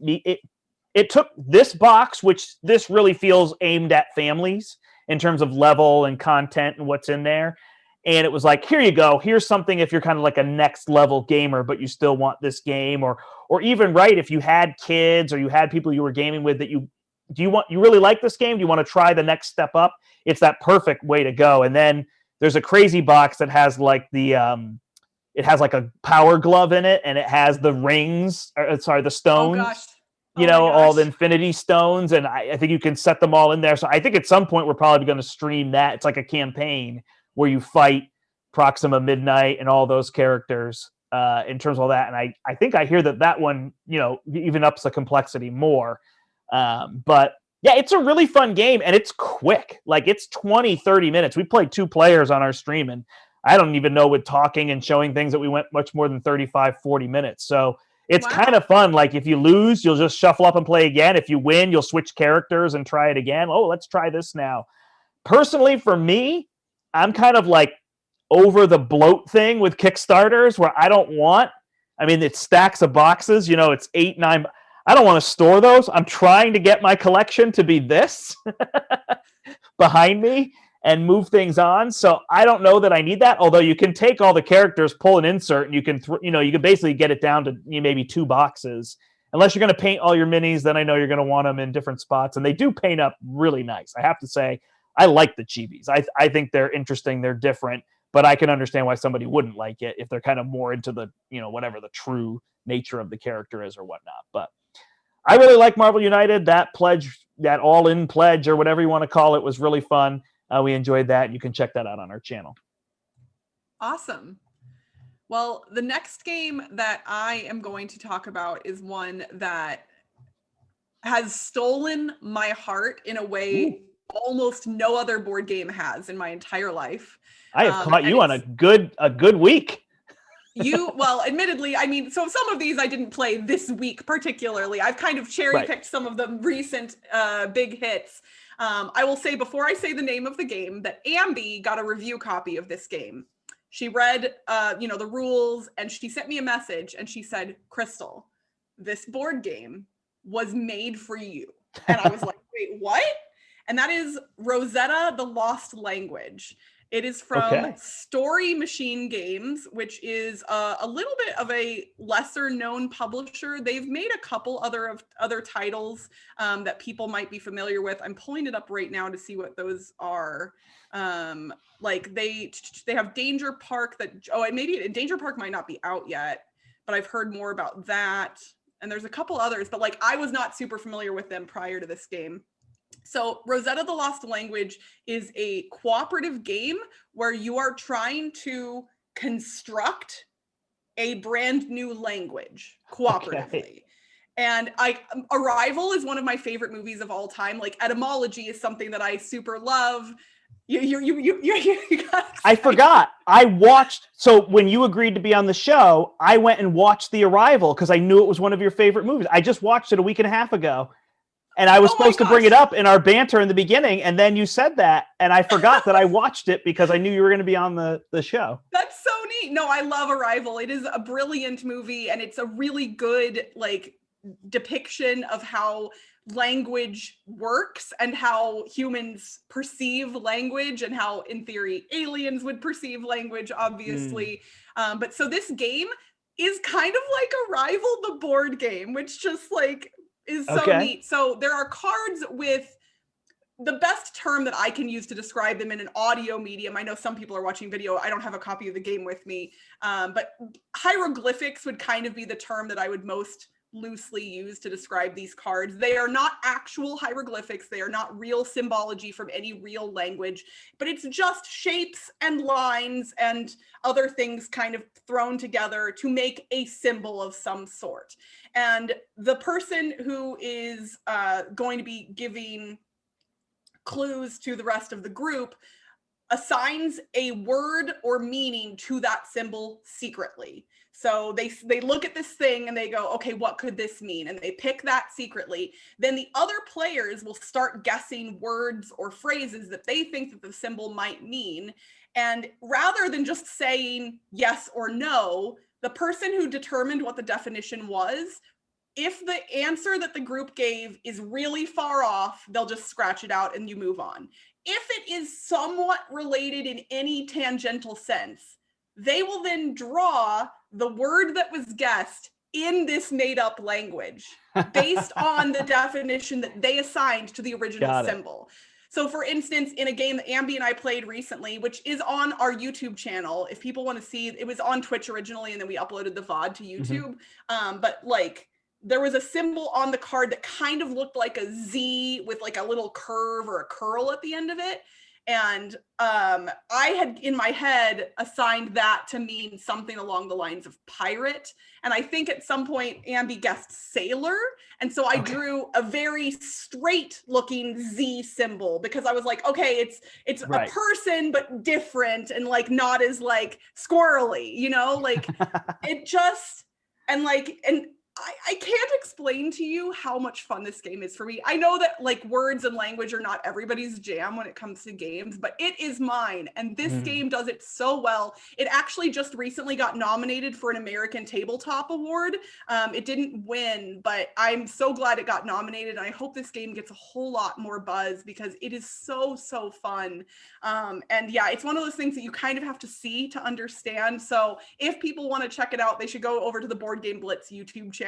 It took this box, which this really feels aimed at families in terms of level and content and what's in there. And it was like, here you go. Here's something if you're kind of like a next level gamer, but you still want this game, or even right, if you had kids or you had people you were gaming with that you really like this game? Do you want to try the next step up? It's that perfect way to go. And then there's a crazy box that has like it has like a power glove in it, and it has the rings, the stones, oh gosh. All the infinity stones. And I think you can set them all in there. So I think at some point we're probably going to stream that. It's like a campaign where you fight Proxima Midnight and all those characters in terms of all that. And I think I hear that one, even ups the complexity more. But yeah, it's a really fun game and it's quick. Like it's 20, 30 minutes. We played 2 players on our stream and I don't even know with talking and showing things that we went much more than 35, 40 minutes. So it's kind of fun. Like if you lose, you'll just shuffle up and play again. If you win, you'll switch characters and try it again. Oh, let's try this now. Personally, for me, I'm kind of like over the bloat thing with Kickstarters where it's stacks of boxes, it's 8, 9. I don't want to store those. I'm trying to get my collection to be this behind me and move things on. So I don't know that I need that. Although you can take all the characters, pull an insert, and you can, you can basically get it down to maybe 2 boxes. Unless you're going to paint all your minis, then I know you're going to want them in different spots. And they do paint up really nice. I have to say, I like the chibis. I think they're interesting. They're different, but I can understand why somebody wouldn't like it if they're kind of more into the, whatever the true nature of the character is or whatnot. But I really like Marvel United. That all-in pledge or whatever you want to call it was really fun. We enjoyed that. You can check that out on our channel. Awesome. Well, the next game that I am going to talk about is one that has stolen my heart in a way almost no other board game has in my entire life. I have caught you on a good week. Well, admittedly, so some of these I didn't play this week particularly. I've kind of cherry-picked some of the recent big hits. I will say before I say the name of the game that Ambi got a review copy of this game. She read, the rules, and she sent me a message, and she said, "Crystal, this board game was made for you." And I was like, "Wait, what?" And that is Rosetta: The Lost Language. It is from Story Machine Games, which is a little bit of a lesser known publisher. They've made a couple other titles that people might be familiar with. I'm pulling it up right now to see what those are. Like they have Danger Park maybe Danger Park might not be out yet, but I've heard more about that. And there's a couple others, but like I was not super familiar with them prior to this game. So Rosetta: The Lost Language is a cooperative game where you are trying to construct a brand new language cooperatively. Okay. And Arrival is one of my favorite movies of all time. Like etymology is something that I super love. You got I forgot. I watched. So when you agreed to be on the show, I went and watched The Arrival because I knew it was one of your favorite movies. I just watched it a week and a half ago. And I was supposed to bring it up in our banter in the beginning, and then you said that, and I forgot that I watched it because I knew you were going to be on the show. That's so neat. No, I love Arrival. It is a brilliant movie, and it's a really good depiction of how language works and how humans perceive language and how, in theory, aliens would perceive language, obviously. But so this game is kind of like Arrival, the board game, which just is so neat. So there are cards with the best term that I can use to describe them in an audio medium, I know some people are watching video, I don't have a copy of the game with me, but hieroglyphics would kind of be the term that I would most loosely use to describe these cards. They are not actual hieroglyphics. They are not real symbology from any real language, but it's just shapes and lines and other things kind of thrown together to make a symbol of some sort. And the person who is going to be giving clues to the rest of the group assigns a word or meaning to that symbol secretly. So they look at this thing and they go, okay, what could this mean? And they pick that secretly. Then the other players will start guessing words or phrases that they think that the symbol might mean. And rather than just saying yes or no, the person who determined what the definition was, if the answer that the group gave is really far off, they'll just scratch it out and you move on. If it is somewhat related in any tangential sense, they will then draw the word that was guessed in this made up language based on the definition that they assigned to the original symbol. So for instance, in a game that Ambi and I played recently, which is on our YouTube channel, if people want to see, it was on Twitch originally, and then we uploaded the VOD to YouTube. But like, there was a symbol on the card that kind of looked like a Z with like a little curve or a curl at the end of it. And I had in my head assigned that to mean something along the lines of pirate. And I think at some point Ambi guessed sailor. And so I drew a very straight looking Z symbol because I was like, okay, it's a person, but different and like not as like squirrely, you know, like it just, and I can't explain to you how much fun this game is for me. I know that like words and language are not everybody's jam when it comes to games, but it is mine. And this game does it so well. It actually just recently got nominated for an American Tabletop Award. It didn't win, but I'm so glad it got nominated. And I hope this game gets a whole lot more buzz because it is so, so fun. And yeah, it's one of those things that you kind of have to see to understand. So if people want to check it out, they should go over to the Board Game Blitz YouTube channel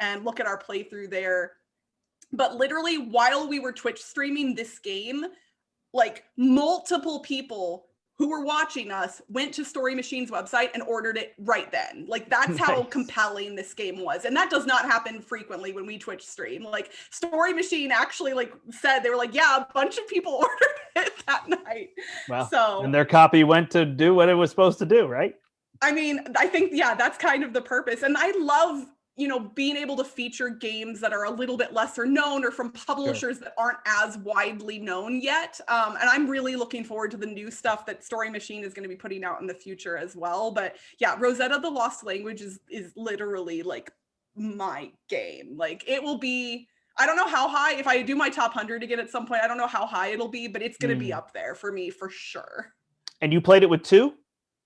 and look at our playthrough there. But literally while we were Twitch streaming this game, like multiple people who were watching us went to Story Machine's website and ordered it right then. Like that's how compelling this game was. And that does not happen frequently when we Twitch stream. Like Story Machine actually like said, they were like, yeah, a bunch of people ordered it that night. Wow. So, and their copy went to do what it was supposed to do, right? I mean, I think, yeah, that's kind of the purpose. And I love, you know, being able to feature games that are a little bit lesser known or from publishers that aren't as widely known yet. And I'm really looking forward to the new stuff that Story Machine is going to be putting out in the future as well. But yeah, Rosetta the Lost Language is literally like my game. Like it will be, I don't know how high, if I do my top 100 again at some point, I don't know how high it'll be, but it's going to be up there for me for sure. And you played it with 2?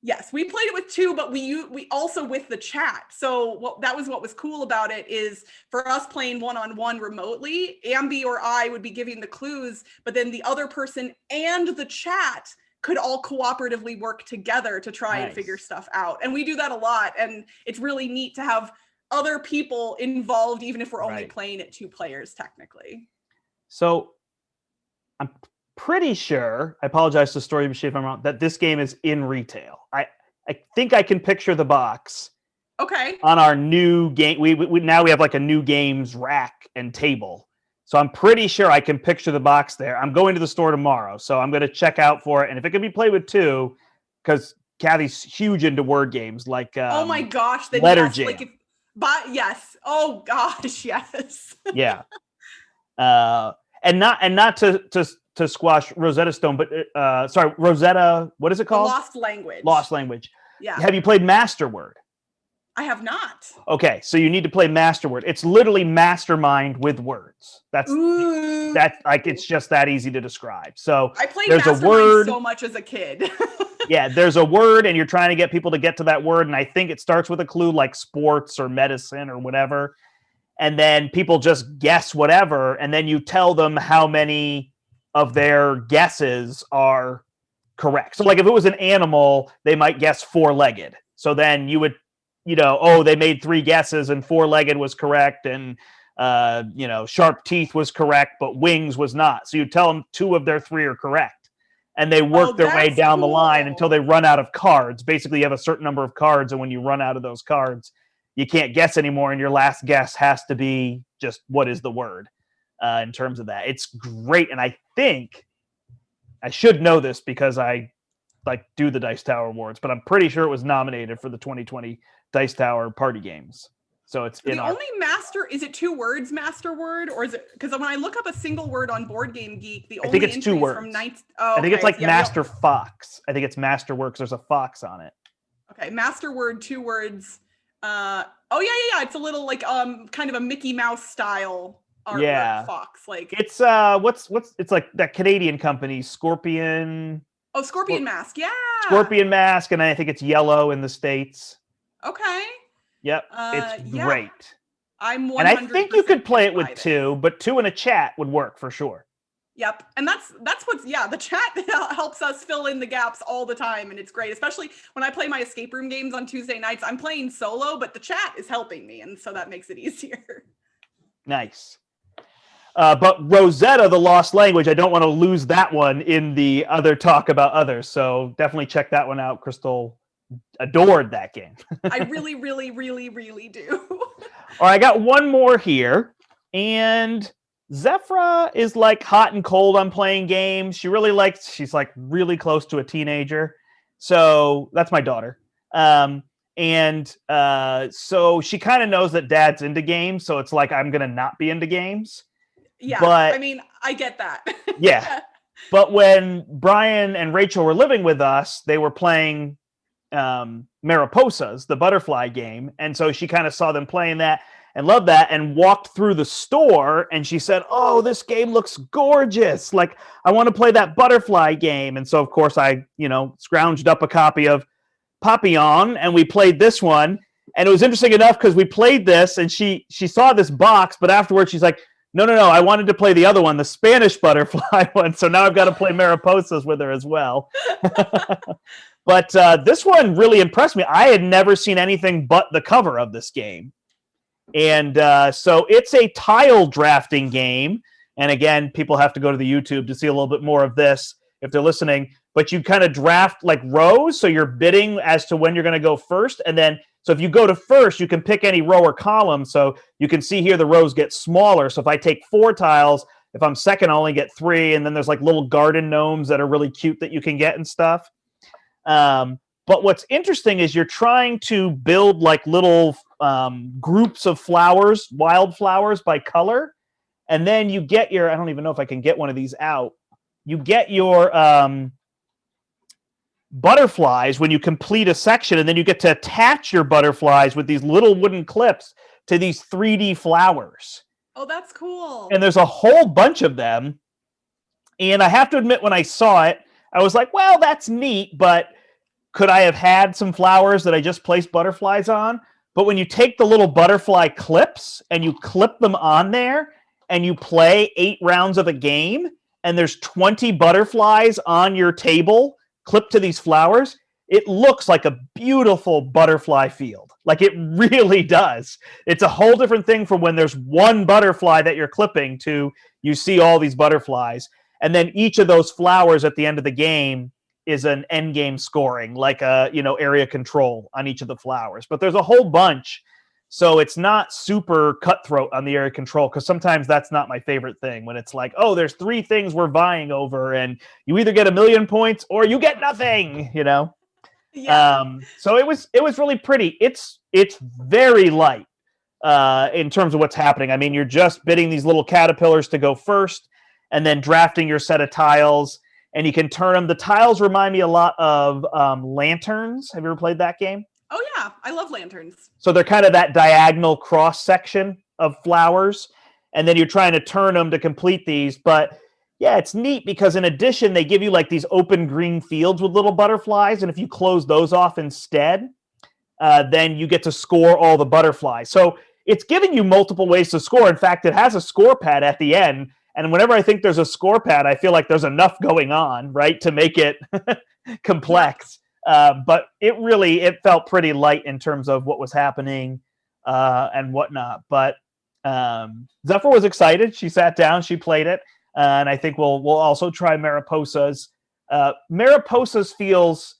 Yes, we played it with 2, but we also with the chat. So that was what was cool about it is for us playing one-on-one remotely, Ambi or I would be giving the clues, but then the other person and the chat could all cooperatively work together to try and figure stuff out. And we do that a lot. And it's really neat to have other people involved, even if we're only playing it 2 players technically. So I'm pretty sure, I apologize to Story Machine if I'm wrong, that this game is in retail. I think I can picture the box. Okay. On our new game, we now we have like a new games rack and table. So I'm pretty sure I can picture the box there. I'm going to the store tomorrow, so I'm going to check out for it. And if it can be played with 2, because Kathy's huge into word games like oh my gosh, then Letter yes, Jam. like yes. Oh gosh, yes. Yeah. And not to squash Rosetta Stone, but Rosetta, what is it called? Lost Language. Lost Language. Yeah. Have you played Masterword? I have not. Okay, so you need to play Masterword. It's literally Mastermind with words. That's like it's just that easy to describe. So I played there's Mastermind a word so much as a kid. Yeah, there's a word, and you're trying to get people to get to that word, and I think it starts with a clue like sports or medicine or whatever, and then people just guess whatever, and then you tell them how many of their guesses are correct. So like if it was an animal, they might guess 4-legged. So then you would, they made 3 guesses and 4-legged was correct. And Sharp teeth was correct, but wings was not. So you tell them 2 of their 3 are correct. And they work their way down the line until they run out of cards. Basically, you have a certain number of cards, and when you run out of those cards, you can't guess anymore, and your last guess has to be just what is the word in terms of that. It's great, and I think I should know this because I do the Dice Tower Awards, but I'm pretty sure it was nominated for the 2020 Dice Tower Party Games. So it's the only master. Is it 2 words, master word, or is it? Because when I look up a single word on Board Game Geek, I think it's 2 words. From I think it's like Master Fox. I think it's Masterworks. There's a fox on it. Okay, master word, 2 words. Yeah. It's a little like kind of a Mickey Mouse style artwork fox. Like it's what's it's like that Canadian company, Scorpion. Oh, Scorpion Mask. Yeah. Scorpion Mask, and I think it's yellow in the States. Okay. Yep. It's great. I'm 100% and I think you could play it with 2, but 2 in a chat would work for sure. Yep. And that's what's the chat helps us fill in the gaps all the time, and it's great, especially when I play my escape room games on Tuesday nights. I'm playing solo, but the chat is helping me, and so that makes it easier. Nice. But Rosetta, the Lost Language, I don't want to lose that one in the other talk about others, so definitely check that one out. Crystal adored that game. I really, really, really, really do. All right, I got one more here, and Zephra is like hot and cold on playing games. She's like really close to a teenager. So that's my daughter. So she kind of knows that dad's into games. So it's like, I'm going to not be into games. Yeah. But I mean, I get that. Yeah. But when Brian and Rachel were living with us, they were playing Mariposas, the butterfly game. And so she kind of saw them playing that and loved that and walked through the store, and she said, "Oh, this game looks gorgeous. Like, I want to play that butterfly game." And so, of course, I, scrounged up a copy of Papillon, and we played this one. And it was interesting enough because we played this, and she saw this box, but afterwards she's like, no, I wanted to play the other one, the Spanish butterfly one. So now I've got to play Mariposas with her as well. But this one really impressed me. I had never seen anything but the cover of this game. And so it's a tile drafting game. And again, people have to go to the YouTube to see a little bit more of this if they're listening. But you kind of draft like rows. So you're bidding as to when you're going to go first. And then, so if you go to first, you can pick any row or column. So you can see here the rows get smaller. So if I take 4 tiles, if I'm second, I only get 3. And then there's like little garden gnomes that are really cute that you can get and stuff. But what's interesting is you're trying to build like little groups of flowers, wildflowers by color. And then you get your, I don't even know if I can get one of these out. You get your butterflies when you complete a section, and then you get to attach your butterflies with these little wooden clips to these 3D flowers. Oh, that's cool. And there's a whole bunch of them. And I have to admit, when I saw it, I was like, well, that's neat, but could I have had some flowers that I just placed butterflies on? But when you take the little butterfly clips and you clip them on there and you play 8 rounds of a game and there's 20 butterflies on your table clipped to these flowers, it looks like a beautiful butterfly field. Like, it really does. It's a whole different thing from when there's one butterfly that you're clipping to you see all these butterflies. And then each of those flowers at the end of the game is an end game scoring, like a, area control on each of the flowers. But there's a whole bunch. So it's not super cutthroat on the area control, because sometimes that's not my favorite thing, when it's like, oh, there's 3 things we're vying over and you either get 1,000,000 points or you get nothing, Yeah. So it was really pretty. It's very light in terms of what's happening. I mean, you're just bidding these little caterpillars to go first and then drafting your set of tiles, and you can turn them. The tiles remind me a lot of lanterns. Have you ever played that game? Oh, yeah. I love lanterns. So they're kind of that diagonal cross section of flowers, and then you're trying to turn them to complete these. But yeah, it's neat because in addition, they give you like these open green fields with little butterflies. And if you close those off instead, then you get to score all the butterflies. So it's giving you multiple ways to score. In fact, it has a score pad at the end. And whenever I think there's a score pad, I feel like there's enough going on, right, to make it complex. But it felt pretty light in terms of what was happening and whatnot. But Zephyr was excited. She sat down, she played it, and I think we'll also try Mariposas. Mariposas feels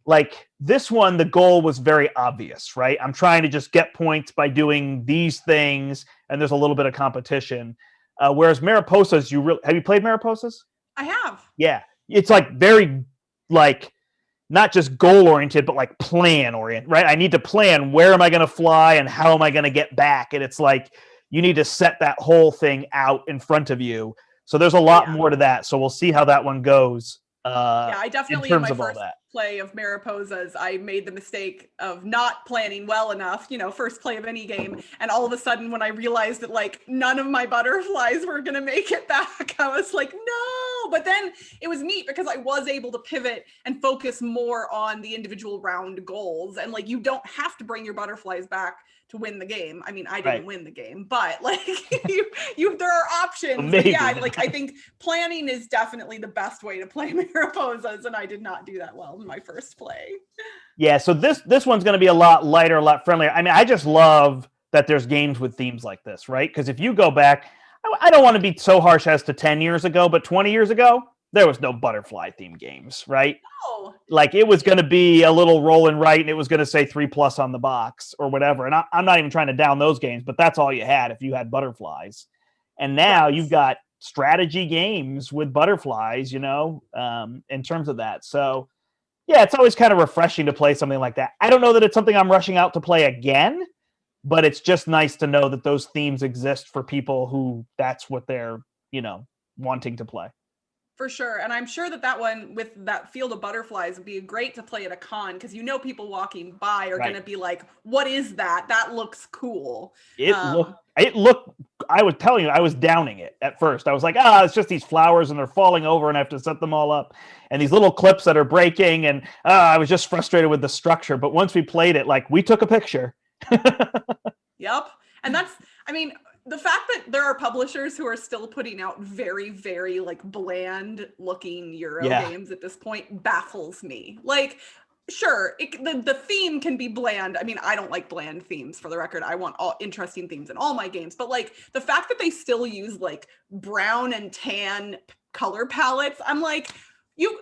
like this one, the goal was very obvious, right? I'm trying to just get points by doing these things, and there's a little bit of competition. Whereas Mariposas, have you played Mariposas? I have. Yeah, it's like very like not just goal oriented, but like plan oriented, right? I need to plan where am I going to fly and how am I going to get back, and it's like you need to set that whole thing out in front of you. So there's a lot more to that. So we'll see how that one goes. I definitely in my first play of Mariposas, I made the mistake of not planning well enough, first play of any game. And all of a sudden when I realized that like none of my butterflies were going to make it back, I was like, no, but then it was neat because I was able to pivot and focus more on the individual round goals. And like, you don't have to bring your butterflies back to win the game. I mean, I didn't win the game, but like there are options. But yeah, like I think planning is definitely the best way to play Mariposas, and I did not do that well in my first play. Yeah, so this one's going to be a lot lighter, a lot friendlier. I mean, I just love that there's games with themes like this, right? Because if you go back, I don't want to be so harsh as to 10 years ago, but 20 years ago, there was no butterfly theme games, right? No. Like it was going to be a little roll and write and it was going to say 3+ on the box or whatever. And I'm not even trying to down those games, but that's all you had if you had butterflies. And now you've got strategy games with butterflies, in terms of that. So yeah, it's always kind of refreshing to play something like that. I don't know that it's something I'm rushing out to play again, but it's just nice to know that those themes exist for people who that's what they're, wanting to play. For sure. And I'm sure that one with that field of butterflies would be great to play at a con because people walking by are going to be like, what is that? That looks cool. It looked, I was telling you, I was downing it at first. I was like, it's just these flowers and they're falling over and I have to set them all up. And these little clips that are breaking. And I was just frustrated with the structure. But once we played it, like we took a picture. Yep. And the fact that there are publishers who are still putting out very, very like bland looking Euro games at this point baffles me. Like, sure, the theme can be bland. I mean, I don't like bland themes, for the record. I want all interesting themes in all my games. But like the fact that they still use like brown and tan color palettes, I'm like, you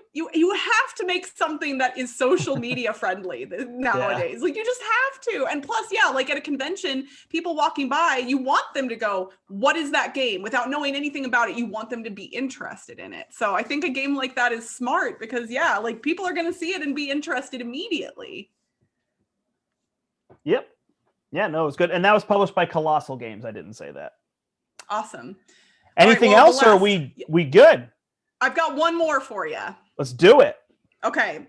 have to make something that is social media friendly nowadays. Yeah. Like you just have to. And plus, like at a convention, people walking by, you want them to go, what is that game? Without knowing anything about it, you want them to be interested in it. So I think a game like that is smart because like people are going to see it and be interested immediately. Yep. Yeah, no, it was good. And that was published by Colossal Games. I didn't say that. Awesome. Anything else or are we good? I've got one more for you. Let's do it. Okay.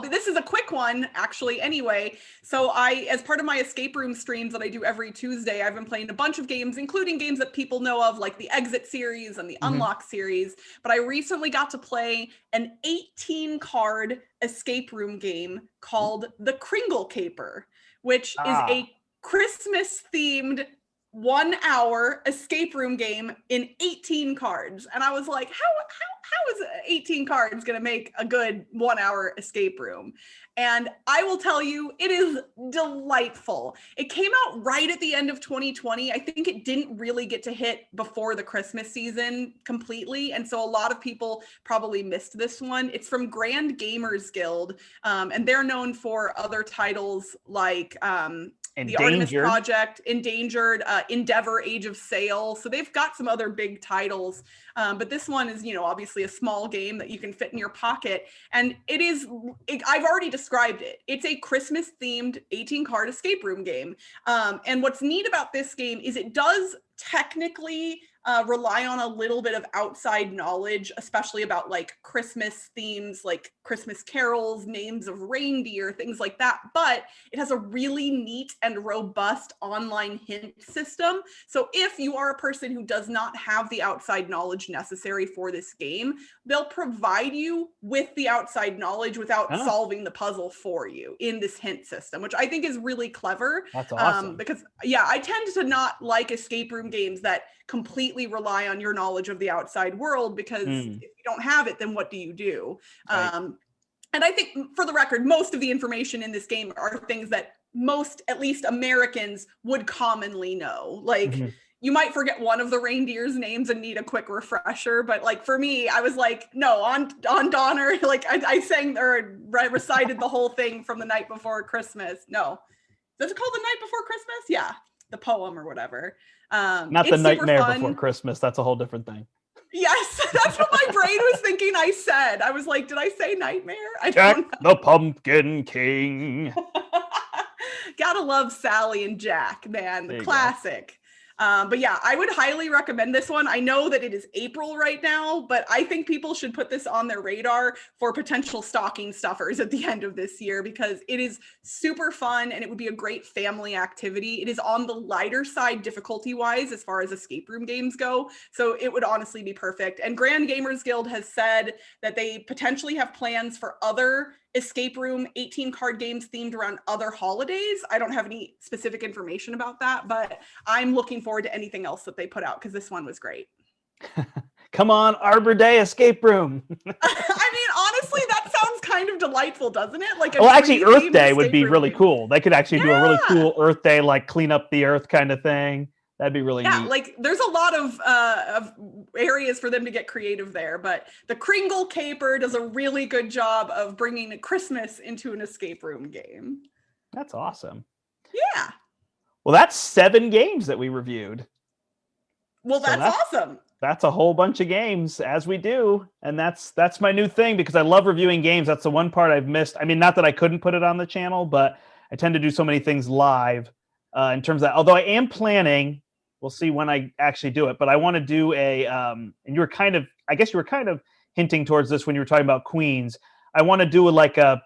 This is a quick one, actually, anyway. So as part of my escape room streams that I do every Tuesday, I've been playing a bunch of games, including games that people know of, like the Exit series and the Unlock series. But I recently got to play an 18-card escape room game called The Kringle Caper, which is a Christmas-themed 1-hour escape room game in 18 cards. And I was like, how is 18 cards going to make a good 1-hour escape room? And I will tell you, it is delightful. It came out right at the end of 2020. I think it didn't really get to hit before the Christmas season completely. And so a lot of people probably missed this one. It's from Grand Gamers Guild. And they're known for other titles like the Artemis Project, Endangered, Endeavor, Age of Sail. So they've got some other big titles. But this one is, obviously a small game that you can fit in your pocket. And I've already described it. It's a Christmas themed 18-card escape room game. And what's neat about this game is it does technically rely on a little bit of outside knowledge, especially about like Christmas themes, like Christmas carols, names of reindeer, things like that. But it has a really neat and robust online hint system. So if you are a person who does not have the outside knowledge necessary for this game, they'll provide you with the outside knowledge without solving the puzzle for you in this hint system, which I think is really clever. That's awesome. Because I tend to not like escape room games that completely rely on your knowledge of the outside world, because if you don't have it, then what do you do? Right. And I think, for the record, most of the information in this game are things that most, at least Americans, would commonly know. Like, you might forget one of the reindeers' names and need a quick refresher. But like for me, I was like, no, on Donner, like I sang or recited the whole thing from the night before Christmas. No, is it called The Night Before Christmas? Yeah, the poem or whatever. Not The Nightmare Before Christmas. That's a whole different thing. Yes, that's what my brain was thinking I said. I was like, did I say nightmare? I Jack don't know. the Pumpkin King. Gotta love Sally and Jack, man. The classic. Go. But yeah, I would highly recommend this one. I know that it is April right now, but I think people should put this on their radar for potential stocking stuffers at the end of this year, because it is super fun and it would be a great family activity. It is on the lighter side difficulty-wise as far as escape room games go, so it would honestly be perfect. And Grand Gamers Guild has said that they potentially have plans for other escape room 18 card games themed around other holidays. I don't have any specific information about that, but I'm looking forward to anything else that they put out, because this one was great. Come on, Arbor Day escape room. I mean, honestly, that sounds kind of delightful, doesn't it? Like, well, actually, Earth Day would be really cool. They could actually do a really cool Earth Day, like clean up the Earth kind of thing. That'd be really neat. Like there's a lot of areas for them to get creative there, but the Kringle Caper does a really good job of bringing Christmas into an escape room game. That's awesome. Yeah. Well, that's 7 games that we reviewed. Well, that's awesome. That's a whole bunch of games, as we do. And that's my new thing, because I love reviewing games. That's the one part I've missed. I mean, not that I couldn't put it on the channel, but I tend to do so many things live in terms of that. Although I am planning, we'll see when I actually do it, but I want to do and you were kind of, I guess you were kind of hinting towards this when you were talking about Queens. I want to do like a,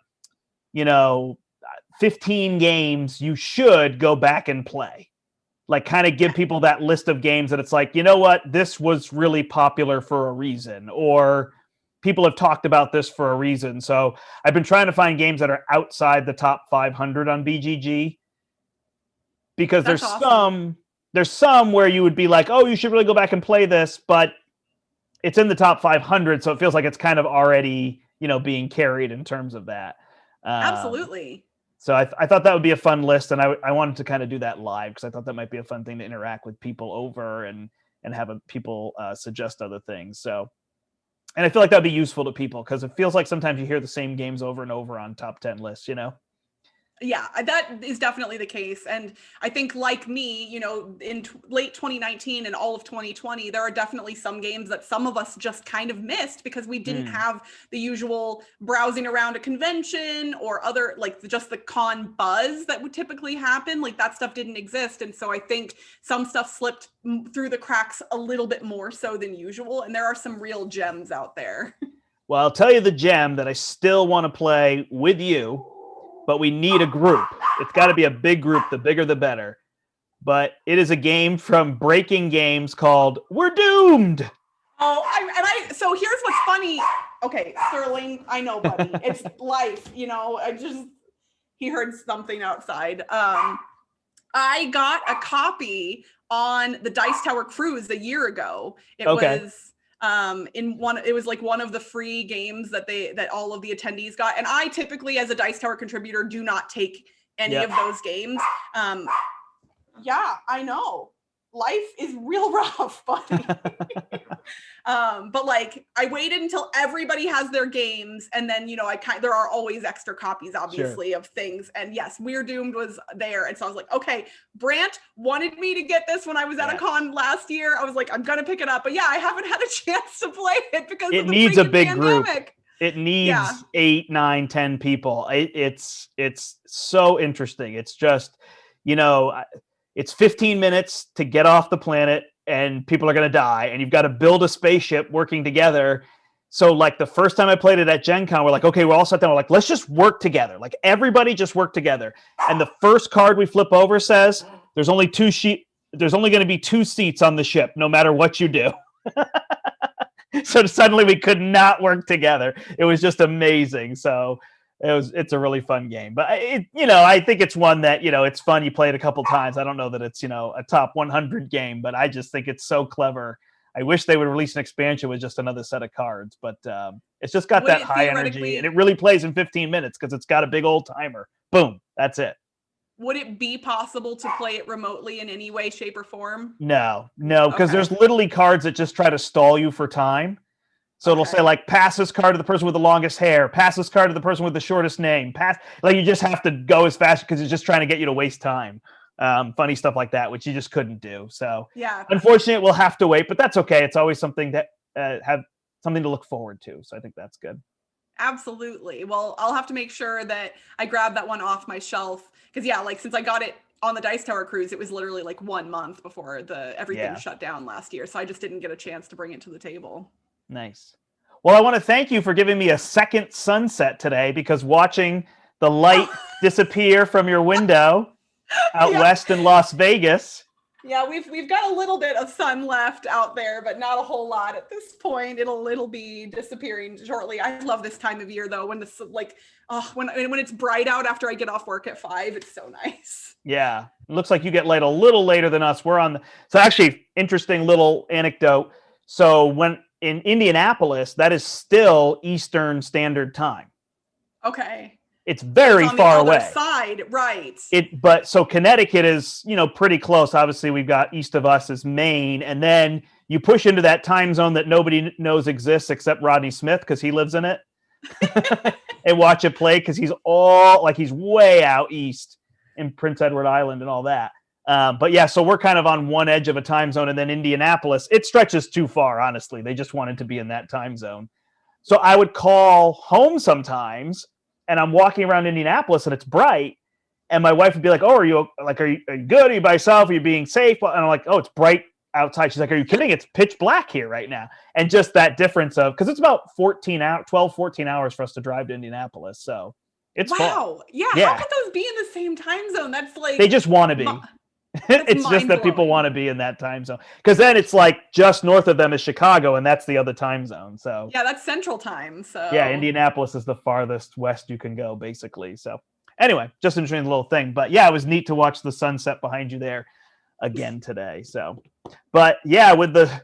15 games you should go back and play. Like kind of give people that list of games that it's like, you know what, this was really popular for a reason, or people have talked about this for a reason. So I've been trying to find games that are outside the top 500 on BGG, because That's awesome. There's some where you would be like, oh, you should really go back and play this, but it's in the top 500, so it feels like it's kind of already, being carried in terms of that. Absolutely. So I thought that would be a fun list, and I wanted to kind of do that live, because I thought that might be a fun thing to interact with people over and have people suggest other things. So, and I feel like that'd be useful to people, because it feels like sometimes you hear the same games over and over on top 10 lists, Yeah, that is definitely the case. And I think, like me, in late 2019 and all of 2020, there are definitely some games that some of us just kind of missed because we didn't have the usual browsing around a convention or other, like just the con buzz that would typically happen. Like that stuff didn't exist. And so I think some stuff slipped through the cracks a little bit more so than usual. And there are some real gems out there. Well, I'll tell you the gem that I still want to play with you, but we need a group. It's got to be a big group. The bigger, the better. But it is a game from Breaking Games called We're Doomed. Oh, so here's what's funny. Okay, Sterling, I know, buddy. It's life, he heard something outside. I got a copy on the Dice Tower Cruise a year ago. It was like one of the free games that all of the attendees got. And I typically, as a Dice Tower contributor, do not take any of those games. Yeah, I know. Life is real rough, buddy. But like, I waited until everybody has their games, and then there are always extra copies, obviously, of things. And yes, We're Doomed was there, and so I was like, okay, Brant wanted me to get this when I was at a con last year. I was like, I'm gonna pick it up, but yeah, I haven't had a chance to play it because it needs a big group. It needs 8, 9, 10 people. It's so interesting. It's just, it's 15 minutes to get off the planet and people are going to die, and you've got to build a spaceship working together. So like the first time I played it at Gen Con, we're like, okay, we're all sat down. We're like, let's just work together. Like everybody just work together. And the first card we flip over says there's only going to be 2 seats on the ship, no matter what you do. So suddenly we could not work together. It was just amazing. So it's a really fun game, but I think it's one that, it's fun. You play it a couple times. I don't know that it's, a top 100 game, but I just think it's so clever. I wish they would release an expansion with just another set of cards, but it's just got that high energy, and it really plays in 15 minutes because it's got a big old timer. Boom. That's it. would it be possible to play it remotely in any way, shape, or form? No, because Okay. there's literally cards that just try to stall you for time. So it'll say like, pass this card to the person with the longest hair, pass this card to the person with the shortest name, like you just have to go as fast because it's just trying to get you to waste time. Funny stuff like that, which you just couldn't do. So yeah, unfortunately, we'll have to wait, but that's okay. It's always something that have something to look forward to. So I think that's good. Absolutely. Well, I'll have to make sure that I grab that one off my shelf because like since I got it on the Dice Tower cruise, it was literally like 1 month before everything shut down last year. So I just didn't get a chance to bring it to the table. Nice. Well, I want to thank you for giving me a second sunset today, because watching the light disappear from your window out west in Las Vegas. Yeah, we've got a little bit of sun left out there, but not a whole lot at this point. It'll be disappearing shortly. I love this time of year though, when the when it's bright out after I get off work at 5, it's so nice. Yeah, it looks like you get light a little later than us. So actually, interesting little anecdote. So when in Indianapolis, that is still Eastern Standard Time. Okay. It's very far away. On the other side, right. But so Connecticut is, pretty close. Obviously, we've got east of us is Maine, and then you push into that time zone that nobody knows exists except Rodney Smith, because he lives in it, and watch it play because he's way out east in Prince Edward Island and all that. But yeah, so we're kind of on one edge of a time zone, and then Indianapolis, it stretches too far, honestly. They just wanted to be in that time zone. So I would call home sometimes, and I'm walking around Indianapolis and it's bright, and my wife would be like, "Oh, are you good? Are you by yourself? Are you being safe?" And I'm like, "Oh, it's bright outside." She's like, "Are you kidding? It's pitch black here right now." And just that difference of, because it's about 14 hours for us to drive to Indianapolis. So it's wow. far. Yeah. How could those be in the same time zone? That's like, they just want to be. It's just that people want to be in that time zone, because then it's like just north of them is Chicago, and that's the other time zone. So yeah, that's Central Time. So yeah, Indianapolis is the farthest west you can go, basically. So anyway, just an interesting little thing. But yeah, it was neat to watch the sunset behind you there again today. So, but yeah, with the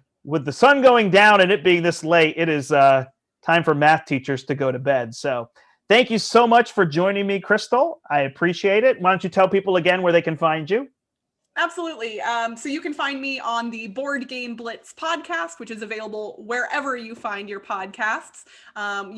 sun going down and it being this late, it is time for math teachers to go to bed. So thank you so much for joining me, Crystal. I appreciate it. Why don't you tell people again where they can find you? Absolutely. So you can find me on the Board Game Blitz podcast, which is available wherever you find your podcasts.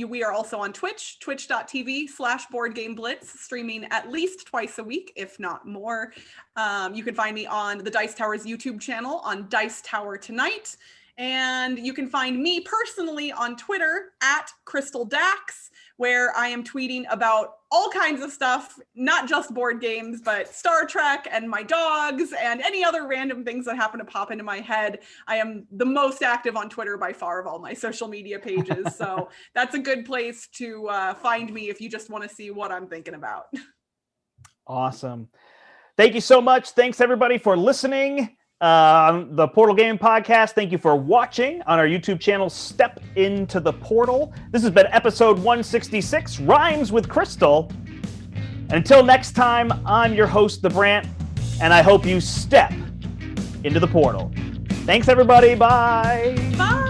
We are also on Twitch, twitch.tv/BoardGameBlitz, streaming at least twice a week, if not more. You can find me on the Dice Tower's YouTube channel on Dice Tower Tonight. And you can find me personally on Twitter at Crystal Dax, where I am tweeting about all kinds of stuff, not just board games, but Star Trek and my dogs and any other random things that happen to pop into my head. I am the most active on Twitter by far of all my social media pages. So that's a good place to find me if you just want to see what I'm thinking about. Awesome. Thank you so much. Thanks, everybody, for listening. The Portal Game Podcast. Thank you for watching on our YouTube channel, Step Into the Portal. This has been episode 166, Rhymes with Crystal. And until next time, I'm your host, The Brant, and I hope you step into the portal. Thanks, everybody. Bye. Bye.